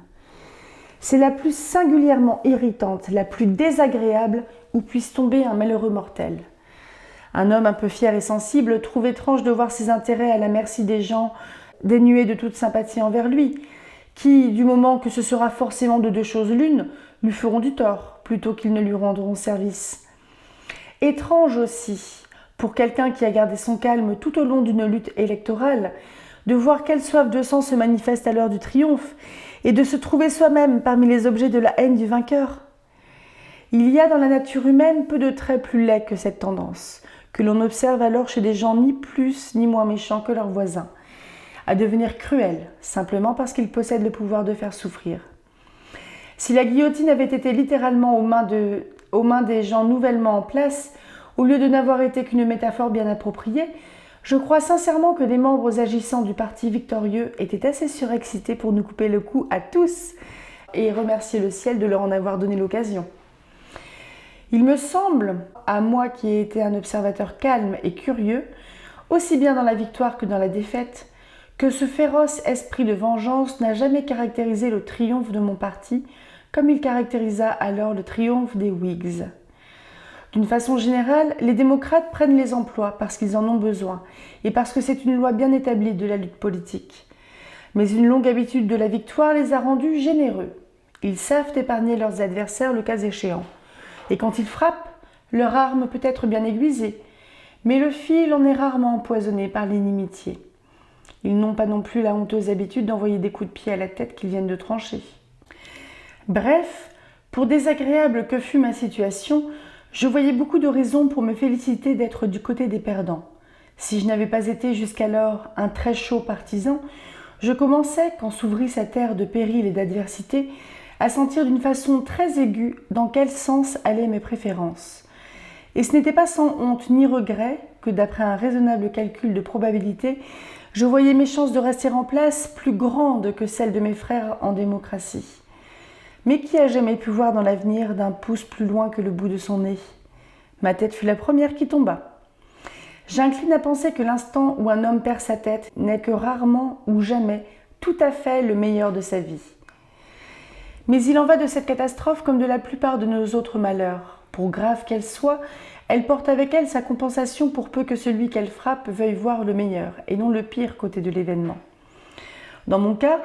C'est la plus singulièrement irritante, la plus désagréable où puisse tomber un malheureux mortel. Un homme un peu fier et sensible trouve étrange de voir ses intérêts à la merci des gens dénués de toute sympathie envers lui, qui, du moment que ce sera forcément de deux choses l'une, lui feront du tort, plutôt qu'ils ne lui rendront service. Étrange aussi, pour quelqu'un qui a gardé son calme tout au long d'une lutte électorale, de voir quelle soif de sang se manifeste à l'heure du triomphe, et de se trouver soi-même parmi les objets de la haine du vainqueur. Il y a dans la nature humaine peu de traits plus laids que cette tendance, que l'on observe alors chez des gens ni plus ni moins méchants que leurs voisins, à devenir cruels, simplement parce qu'ils possèdent le pouvoir de faire souffrir. Si la guillotine avait été littéralement aux mains des gens nouvellement en place, au lieu de n'avoir été qu'une métaphore bien appropriée, Je crois sincèrement que des membres agissants du parti victorieux étaient assez surexcités pour nous couper le cou à tous et remercier le ciel de leur en avoir donné l'occasion. Il me semble, à moi qui ai été un observateur calme et curieux, aussi bien dans la victoire que dans la défaite, que ce féroce esprit de vengeance n'a jamais caractérisé le triomphe de mon parti comme il caractérisa alors le triomphe des Whigs. D'une façon générale, les démocrates prennent les emplois parce qu'ils en ont besoin et parce que c'est une loi bien établie de la lutte politique. Mais une longue habitude de la victoire les a rendus généreux. Ils savent épargner leurs adversaires le cas échéant. Et quand ils frappent, leur arme peut être bien aiguisée, mais le fil en est rarement empoisonné par l'inimitié. Ils n'ont pas non plus la honteuse habitude d'envoyer des coups de pied à la tête qu'ils viennent de trancher. Bref, pour désagréable que fût ma situation, je voyais beaucoup de raisons pour me féliciter d'être du côté des perdants. Si je n'avais pas été jusqu'alors un très chaud partisan, je commençais, quand s'ouvrit cette ère de péril et d'adversité, à sentir d'une façon très aiguë dans quel sens allaient mes préférences. Et ce n'était pas sans honte ni regret que, d'après un raisonnable calcul de probabilité, je voyais mes chances de rester en place plus grandes que celles de mes frères en démocratie. Mais qui a jamais pu voir dans l'avenir d'un pouce plus loin que le bout de son nez ? Ma tête fut la première qui tomba. J'incline à penser que l'instant où un homme perd sa tête n'est que rarement ou jamais tout à fait le meilleur de sa vie. Mais il en va de cette catastrophe comme de la plupart de nos autres malheurs. Pour grave qu'elle soit, elle porte avec elle sa compensation pour peu que celui qu'elle frappe veuille voir le meilleur et non le pire côté de l'événement. Dans mon cas,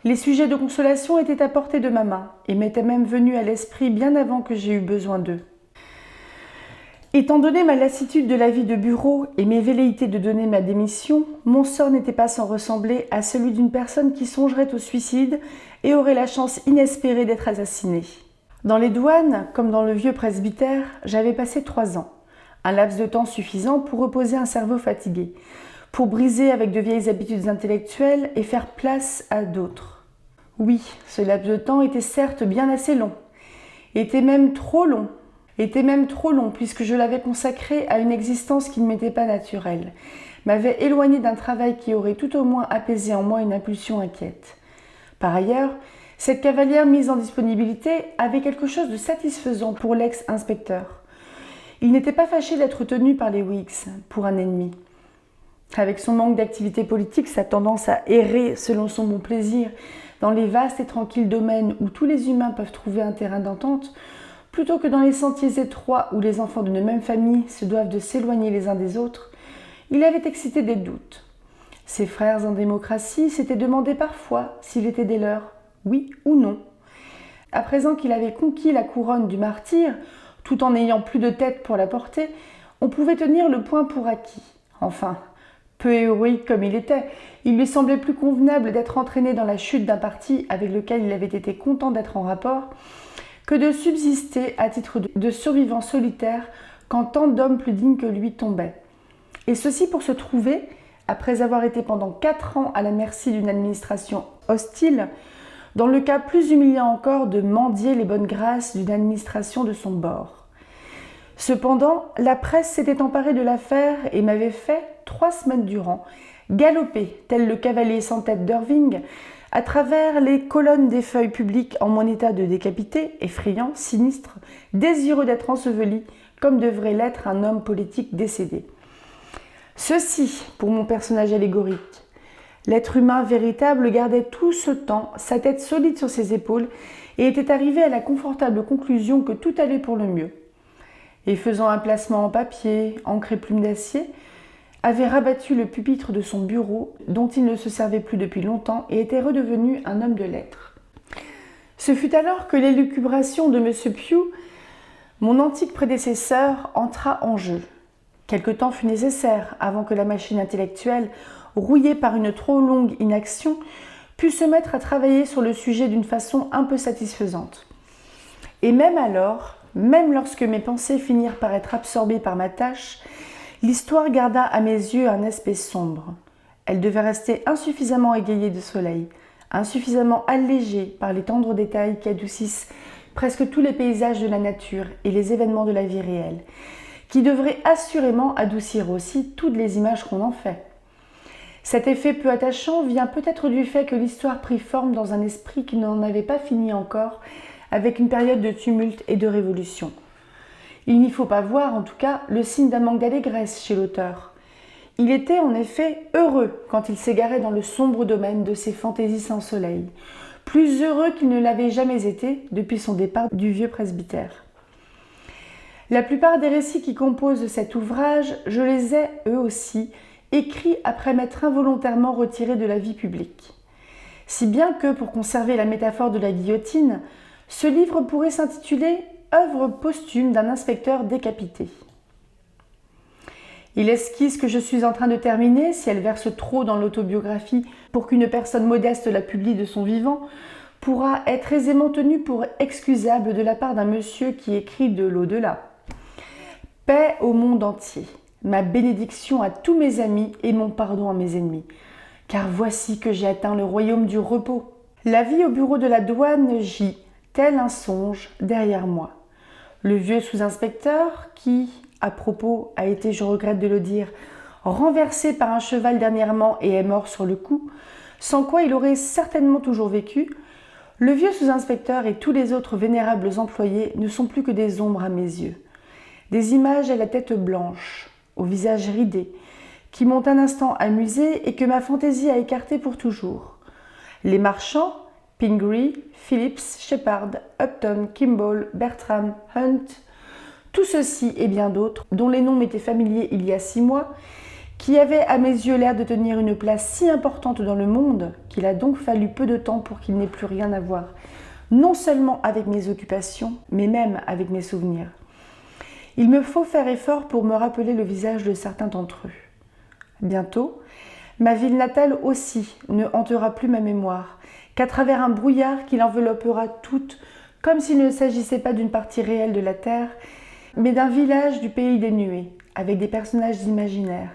les sujets de consolation étaient à portée de ma main et m'étaient même venus à l'esprit bien avant que j'aie eu besoin d'eux. Étant donné ma lassitude de la vie de bureau et mes velléités de donner ma démission, mon sort n'était pas sans ressembler à celui d'une personne qui songerait au suicide et aurait la chance inespérée d'être assassinée. Dans les douanes, comme dans le vieux presbytère, j'avais passé 3 ans, un laps de temps suffisant pour reposer un cerveau fatigué, pour briser avec de vieilles habitudes intellectuelles et faire place à d'autres. Oui, ce laps de temps était certes bien assez long, était même trop long puisque je l'avais consacré à une existence qui ne m'était pas naturelle, m'avait éloigné d'un travail qui aurait tout au moins apaisé en moi une impulsion inquiète. Par ailleurs, cette cavalière mise en disponibilité avait quelque chose de satisfaisant pour l'ex-inspecteur. Il n'était pas fâché d'être tenu par les Whigs pour un ennemi. Avec son manque d'activité politique, sa tendance à errer selon son bon plaisir dans les vastes et tranquilles domaines où tous les humains peuvent trouver un terrain d'entente, plutôt que dans les sentiers étroits où les enfants d'une même famille se doivent de s'éloigner les uns des autres, il avait excité des doutes. Ses frères en démocratie s'étaient demandé parfois s'il était des leurs, oui ou non. À présent qu'il avait conquis la couronne du martyr, tout en n'ayant plus de tête pour la porter, on pouvait tenir le point pour acquis. Enfin, peu héroïque comme il était, il lui semblait plus convenable d'être entraîné dans la chute d'un parti avec lequel il avait été content d'être en rapport, que de subsister à titre de survivant solitaire quand tant d'hommes plus dignes que lui tombaient. Et ceci pour se trouver, après avoir été pendant 4 ans à la merci d'une administration hostile, dans le cas plus humiliant encore de mendier les bonnes grâces d'une administration de son bord. Cependant, la presse s'était emparée de l'affaire et m'avait fait, 3 semaines durant, galoper, tel le cavalier sans tête d'Irving, à travers les colonnes des feuilles publiques en mon état de décapité, effrayant, sinistre, désireux d'être enseveli, comme devrait l'être un homme politique décédé. Ceci, pour mon personnage allégorique. L'être humain véritable gardait tout ce temps sa tête solide sur ses épaules et était arrivé à la confortable conclusion que tout allait pour le mieux. Et faisant un placement en papier, encre et plume d'acier, avait rabattu le pupitre de son bureau, dont il ne se servait plus depuis longtemps, et était redevenu un homme de lettres. Ce fut alors que l'élucubration de M. Pugh, mon antique prédécesseur, entra en jeu. Quelque temps fut nécessaire avant que la machine intellectuelle, rouillée par une trop longue inaction, pût se mettre à travailler sur le sujet d'une façon un peu satisfaisante. Et même alors, même lorsque mes pensées finirent par être absorbées par ma tâche, l'histoire garda à mes yeux un aspect sombre. Elle devait rester insuffisamment égayée de soleil, insuffisamment allégée par les tendres détails qui adoucissent presque tous les paysages de la nature et les événements de la vie réelle, qui devrait assurément adoucir aussi toutes les images qu'on en fait. Cet effet peu attachant vient peut-être du fait que l'histoire prit forme dans un esprit qui n'en avait pas fini encore avec une période de tumulte et de révolution. Il n'y faut pas voir, en tout cas, le signe d'un manque d'allégresse chez l'auteur. Il était en effet heureux quand il s'égarait dans le sombre domaine de ses fantaisies sans soleil, plus heureux qu'il ne l'avait jamais été depuis son départ du vieux presbytère. La plupart des récits qui composent cet ouvrage, je les ai, eux aussi, écrits après m'être involontairement retiré de la vie publique. Si bien que, pour conserver la métaphore de la guillotine, ce livre pourrait s'intituler « Œuvre posthume d'un inspecteur décapité ». Il esquisse que je suis en train de terminer, si elle verse trop dans l'autobiographie pour qu'une personne modeste la publie de son vivant, pourra être aisément tenue pour excusable de la part d'un monsieur qui écrit de l'au-delà. Paix au monde entier, ma bénédiction à tous mes amis et mon pardon à mes ennemis, car voici que j'ai atteint le royaume du repos. La vie au bureau de la douane gît, tel un songe, derrière moi. Le vieux sous-inspecteur qui, à propos, a été, je regrette de le dire, renversé par un cheval dernièrement et est mort sur le coup, sans quoi il aurait certainement toujours vécu, le vieux sous-inspecteur et tous les autres vénérables employés ne sont plus que des ombres à mes yeux. Des images à la tête blanche, au visage ridé, qui m'ont un instant amusé et que ma fantaisie a écarté pour toujours. Les marchands, Pingree, Phillips, Shepard, Upton, Kimball, Bertram, Hunt, tout ceci et bien d'autres, dont les noms m'étaient familiers il y a 6 mois, qui avaient à mes yeux l'air de tenir une place si importante dans le monde qu'il a donc fallu peu de temps pour qu'il n'ait plus rien à voir, non seulement avec mes occupations, mais même avec mes souvenirs. Il me faut faire effort pour me rappeler le visage de certains d'entre eux. Bientôt, ma ville natale aussi ne hantera plus ma mémoire, qu'à travers un brouillard qui l'enveloppera toute, comme s'il ne s'agissait pas d'une partie réelle de la terre, mais d'un village du pays des nuées, avec des personnages imaginaires,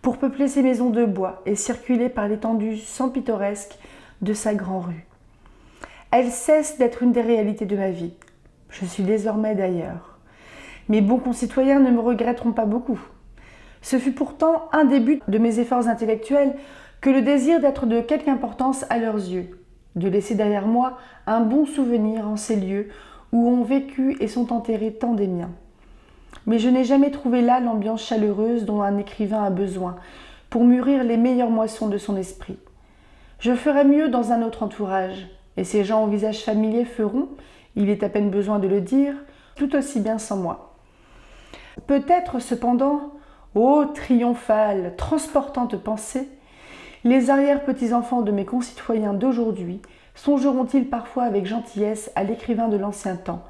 pour peupler ses maisons de bois et circuler par l'étendue sans pittoresque de sa grande rue. Elle cesse d'être une des réalités de ma vie. Je suis désormais d'ailleurs. Mes bons concitoyens ne me regretteront pas beaucoup. Ce fut pourtant un des buts de mes efforts intellectuels que le désir d'être de quelque importance à leurs yeux, de laisser derrière moi un bon souvenir en ces lieux où ont vécu et sont enterrés tant des miens. Mais je n'ai jamais trouvé là l'ambiance chaleureuse dont un écrivain a besoin pour mûrir les meilleures moissons de son esprit. Je ferais mieux dans un autre entourage, et ces gens au visage familier feront, il est à peine besoin de le dire, tout aussi bien sans moi. Peut-être cependant, ô triomphale, transportante pensée, les arrière-petits-enfants de mes concitoyens d'aujourd'hui songeront-ils parfois avec gentillesse à l'écrivain de l'ancien temps,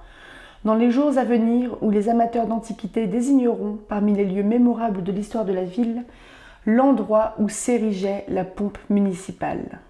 dans les jours à venir où les amateurs d'antiquité désigneront, parmi les lieux mémorables de l'histoire de la ville, l'endroit où s'érigeait la pompe municipale.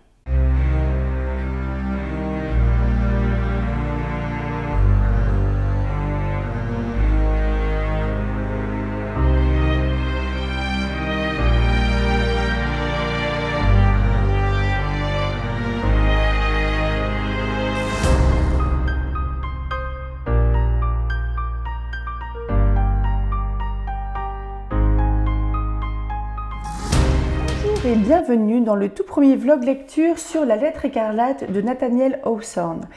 Et bienvenue dans le tout premier vlog lecture sur la lettre écarlate de Nathaniel Hawthorne.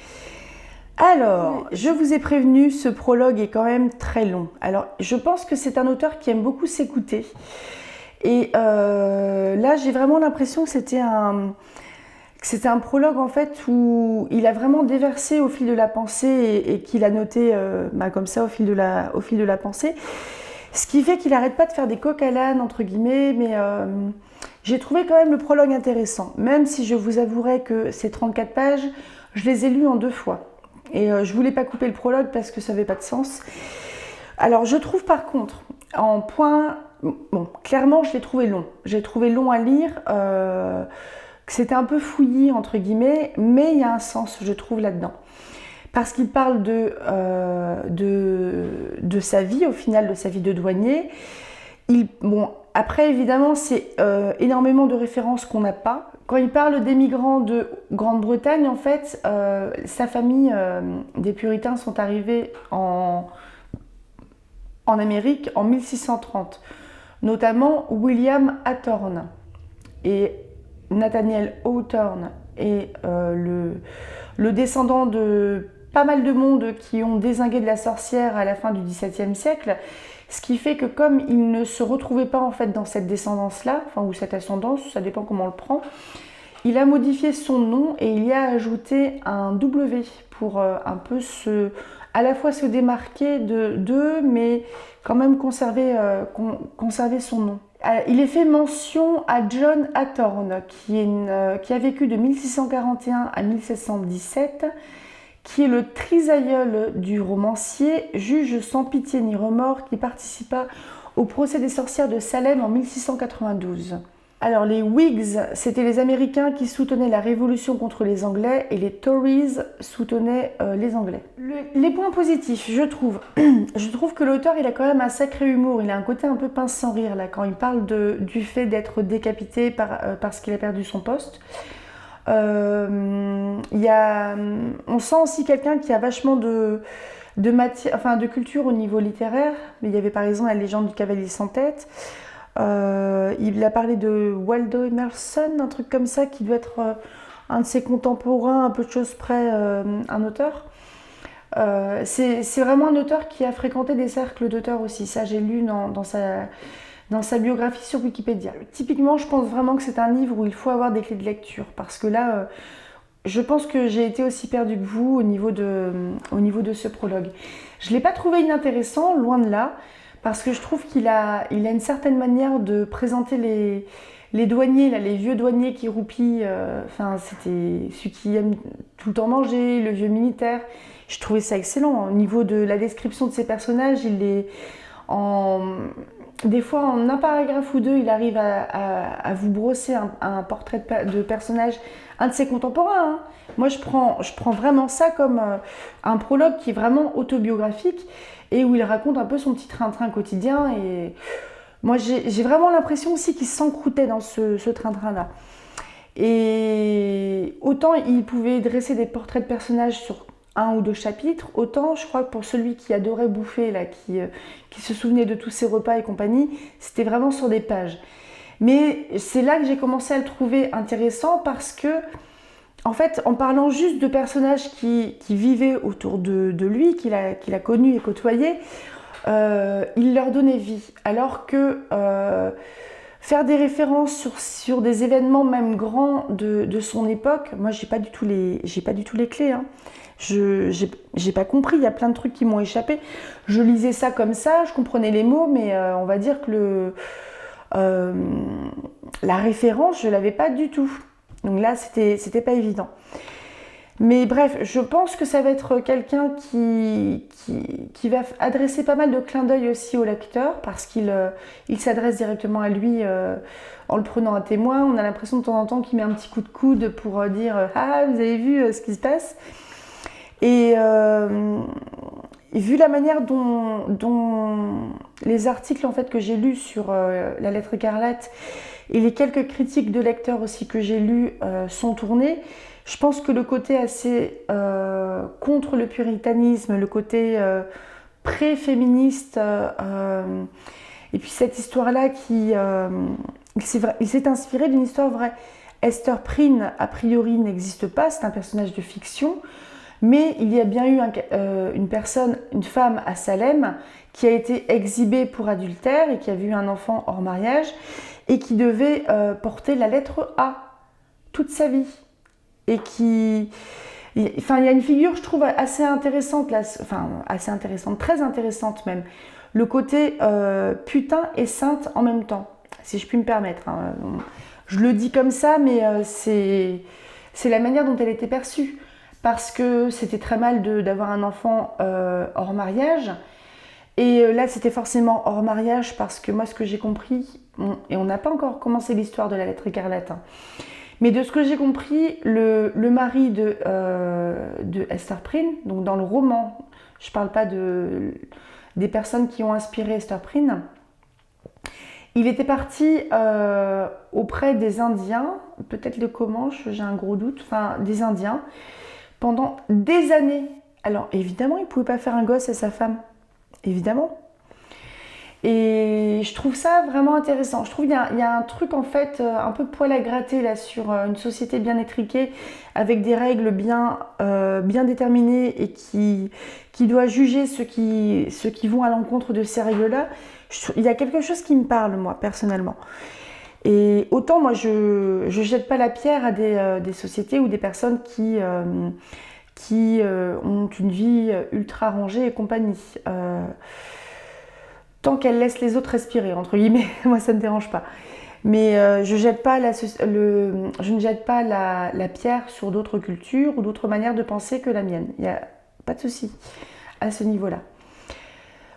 Alors, je vous ai prévenu, ce prologue est quand même très long. Alors, je pense que c'est un auteur qui aime beaucoup s'écouter. Et là, j'ai vraiment l'impression que c'était un prologue en fait où il a vraiment déversé au fil de la pensée et qu'il a noté comme ça au fil de la pensée. Ce qui fait qu'il n'arrête pas de faire des coqs à l'âne, entre guillemets, mais j'ai trouvé quand même le prologue intéressant. Même si je vous avouerai que ces 34 pages, je les ai lues en 2 fois. Et je voulais pas couper le prologue parce que ça n'avait pas de sens. Alors je trouve par contre, en point, bon, clairement je l'ai trouvé long. J'ai trouvé long à lire, que c'était un peu fouillis, entre guillemets, mais il y a un sens, je trouve, là-dedans. Parce qu'il parle de sa vie, au final, de sa vie de douanier. Après, évidemment, c'est énormément de références qu'on n'a pas. Quand il parle des migrants de Grande-Bretagne, en fait, sa famille, des puritains, sont arrivés en Amérique en 1630, notamment William Hawthorne et Nathaniel Hawthorne est le descendant de pas mal de monde qui ont dézingué de la sorcière à la fin du XVIIe siècle, ce qui fait que comme il ne se retrouvait pas en fait dans cette descendance-là, enfin ou cette ascendance, ça dépend comment on le prend, il a modifié son nom et il y a ajouté un W pour un peu à la fois se démarquer d'eux, mais quand même conserver son nom. Il est fait mention à John Hawthorne, qui a vécu de 1641 à 1717, qui est le trisaïeul du romancier, juge sans pitié ni remords, qui participa au procès des sorcières de Salem en 1692. Alors les Whigs, c'était les Américains qui soutenaient la révolution contre les Anglais et les Tories soutenaient les Anglais. Les points positifs, je trouve que l'auteur il a quand même un sacré humour, il a un côté un peu pince sans rire là quand il parle du fait d'être décapité parce qu'il a perdu son poste. On sent aussi quelqu'un qui a vachement de culture au niveau littéraire. Il y avait par exemple la légende du cavalier sans tête. Il a parlé de Waldo Emerson, un truc comme ça, qui doit être un de ses contemporains, un peu de choses près, un auteur. C'est vraiment un auteur qui a fréquenté des cercles d'auteurs aussi. Ça, j'ai lu dans sa biographie sur Wikipédia. Typiquement, je pense vraiment que c'est un livre où il faut avoir des clés de lecture, parce que là, je pense que j'ai été aussi perdue que vous au niveau de ce prologue. Je ne l'ai pas trouvé inintéressant, loin de là, parce que je trouve qu'il a une certaine manière de présenter les douaniers, là, les vieux douaniers qui roupillent. C'était celui qui aime tout le temps manger, le vieux militaire. Je trouvais ça excellent. Au niveau de la description de ces personnages, des fois, en un paragraphe ou deux, il arrive à vous brosser un portrait de personnage, un de ses contemporains. Hein. Moi, je prends vraiment ça comme un prologue qui est vraiment autobiographique et où il raconte un peu son petit train-train quotidien. Et moi, j'ai vraiment l'impression aussi qu'il s'encroutait dans ce train-train-là. Et autant il pouvait dresser des portraits de personnages sur un ou deux chapitres, autant je crois que pour celui qui adorait bouffer, là, qui se souvenait de tous ses repas et compagnie, c'était vraiment sur des pages. Mais c'est là que j'ai commencé à le trouver intéressant parce que, en fait, en parlant juste de personnages qui vivaient autour de lui, qu'il a connus et côtoyés, il leur donnait vie. Alors que faire des références sur des événements même grands de son époque, moi j'ai pas du tout les clés. Hein. J'ai pas compris, il y a plein de trucs qui m'ont échappé. Je lisais ça comme ça, je comprenais les mots, mais on va dire que la référence, je l'avais pas du tout. Donc là, c'était pas évident. Mais bref, je pense que ça va être quelqu'un qui va adresser pas mal de clins d'œil aussi au lecteur, parce qu'il s'adresse directement à lui en le prenant à témoin. On a l'impression de temps en temps qu'il met un petit coup de coude pour dire « Ah, vous avez vu ce qui se passe ?» Et vu la manière dont les articles en fait, que j'ai lus sur la lettre écarlate et les quelques critiques de lecteurs aussi que j'ai lus sont tournés, je pense que le côté assez contre le puritanisme, le côté pré-féministe, et puis cette histoire-là il s'est inspiré d'une histoire vraie. Esther Prynne, a priori, n'existe pas, c'est un personnage de fiction. Mais il y a bien eu une femme à Salem qui a été exhibée pour adultère et qui a vu un enfant hors mariage et qui devait porter la lettre A toute sa vie. Et il y a une figure, je trouve, assez intéressante, là, assez intéressante, très intéressante même. Le côté putain et sainte en même temps, si je puis me permettre. Hein. Je le dis comme ça, mais c'est la manière dont elle était perçue. Parce que c'était très mal d'avoir un enfant hors mariage. Et là, c'était forcément hors mariage parce que moi, ce que j'ai compris, et on n'a pas encore commencé l'histoire de la lettre écarlate, hein, mais de ce que j'ai compris, le mari de Esther Prynne, donc dans le roman, je ne parle pas des personnes qui ont inspiré Esther Prynne, il était parti auprès des Indiens, peut-être les Comanches, j'ai un gros doute, enfin des Indiens, pendant des années. Alors évidemment, il ne pouvait pas faire un gosse à sa femme. Évidemment. Et je trouve ça vraiment intéressant. Je trouve qu'il y a un truc en fait un peu poil à gratter là sur une société bien étriquée avec des règles bien déterminées et qui doit juger ceux qui vont à l'encontre de ces règles-là. Il y a quelque chose qui me parle moi personnellement. Et autant moi je jette pas la pierre à des sociétés ou des personnes qui ont une vie ultra rangée et compagnie. Tant qu'elle laisse les autres respirer, entre guillemets, moi ça ne me dérange pas. Mais je ne jette pas la pierre sur d'autres cultures ou d'autres manières de penser que la mienne. Il n'y a pas de souci à ce niveau-là.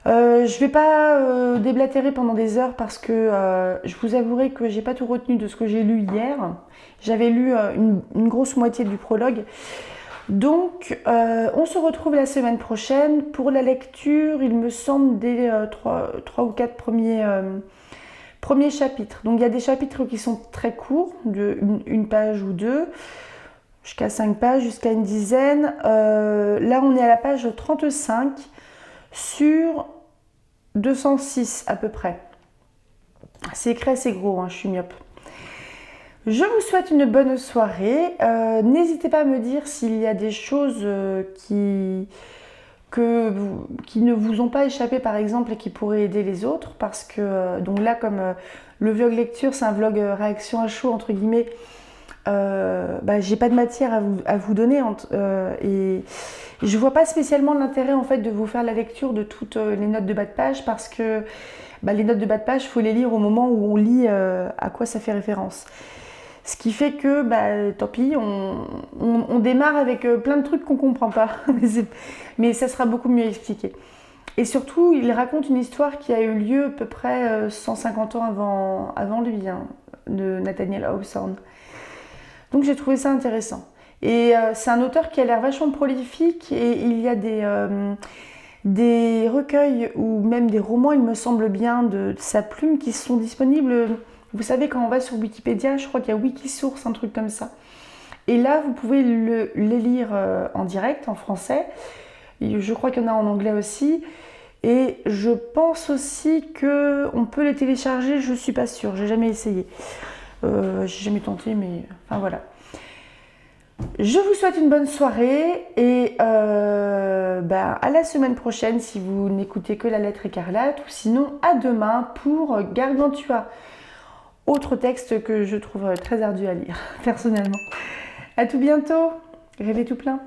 Je ne vais pas déblatérer pendant des heures parce que je vous avouerai que j'ai pas tout retenu de ce que j'ai lu hier. J'avais lu une grosse moitié du prologue. Donc, on se retrouve la semaine prochaine pour la lecture, il me semble, des 3 ou 4 premiers chapitres. Donc, il y a des chapitres qui sont très courts, une page ou deux, jusqu'à 5 pages, jusqu'à une dizaine. Là, on est à la page 35 sur 206 à peu près. C'est écrit assez gros, hein, je suis myope. Je vous souhaite une bonne soirée. N'hésitez pas à me dire s'il y a des choses qui ne vous ont pas échappé par exemple et qui pourraient aider les autres. Parce que, donc là, comme le vlog lecture, c'est un vlog réaction à chaud, entre guillemets, j'ai pas de matière à vous donner. Et je vois pas spécialement l'intérêt en fait de vous faire la lecture de toutes les notes de bas de page parce que les notes de bas de page, il faut les lire au moment où on lit à quoi ça fait référence. Ce qui fait que, tant pis, on démarre avec plein de trucs qu'on comprend pas. Mais ça sera beaucoup mieux expliqué. Et surtout, il raconte une histoire qui a eu lieu à peu près 150 ans avant lui, hein, de Nathaniel Hawthorne. Donc j'ai trouvé ça intéressant. Et c'est un auteur qui a l'air vachement prolifique et il y a des recueils ou même des romans, il me semble bien, de sa plume qui sont disponibles. Vous savez, quand on va sur Wikipédia, je crois qu'il y a Wikisource, un truc comme ça. Et là, vous pouvez les lire en direct, en français. Et je crois qu'il y en a en anglais aussi. Et je pense aussi qu'on peut les télécharger, je ne suis pas sûre, j'ai jamais essayé. J'ai jamais tenté, mais enfin voilà. Je vous souhaite une bonne soirée et à la semaine prochaine si vous n'écoutez que la lettre écarlate ou sinon à demain pour Gargantua. Autre texte que je trouve très ardu à lire, personnellement. À tout bientôt, rêvez tout plein.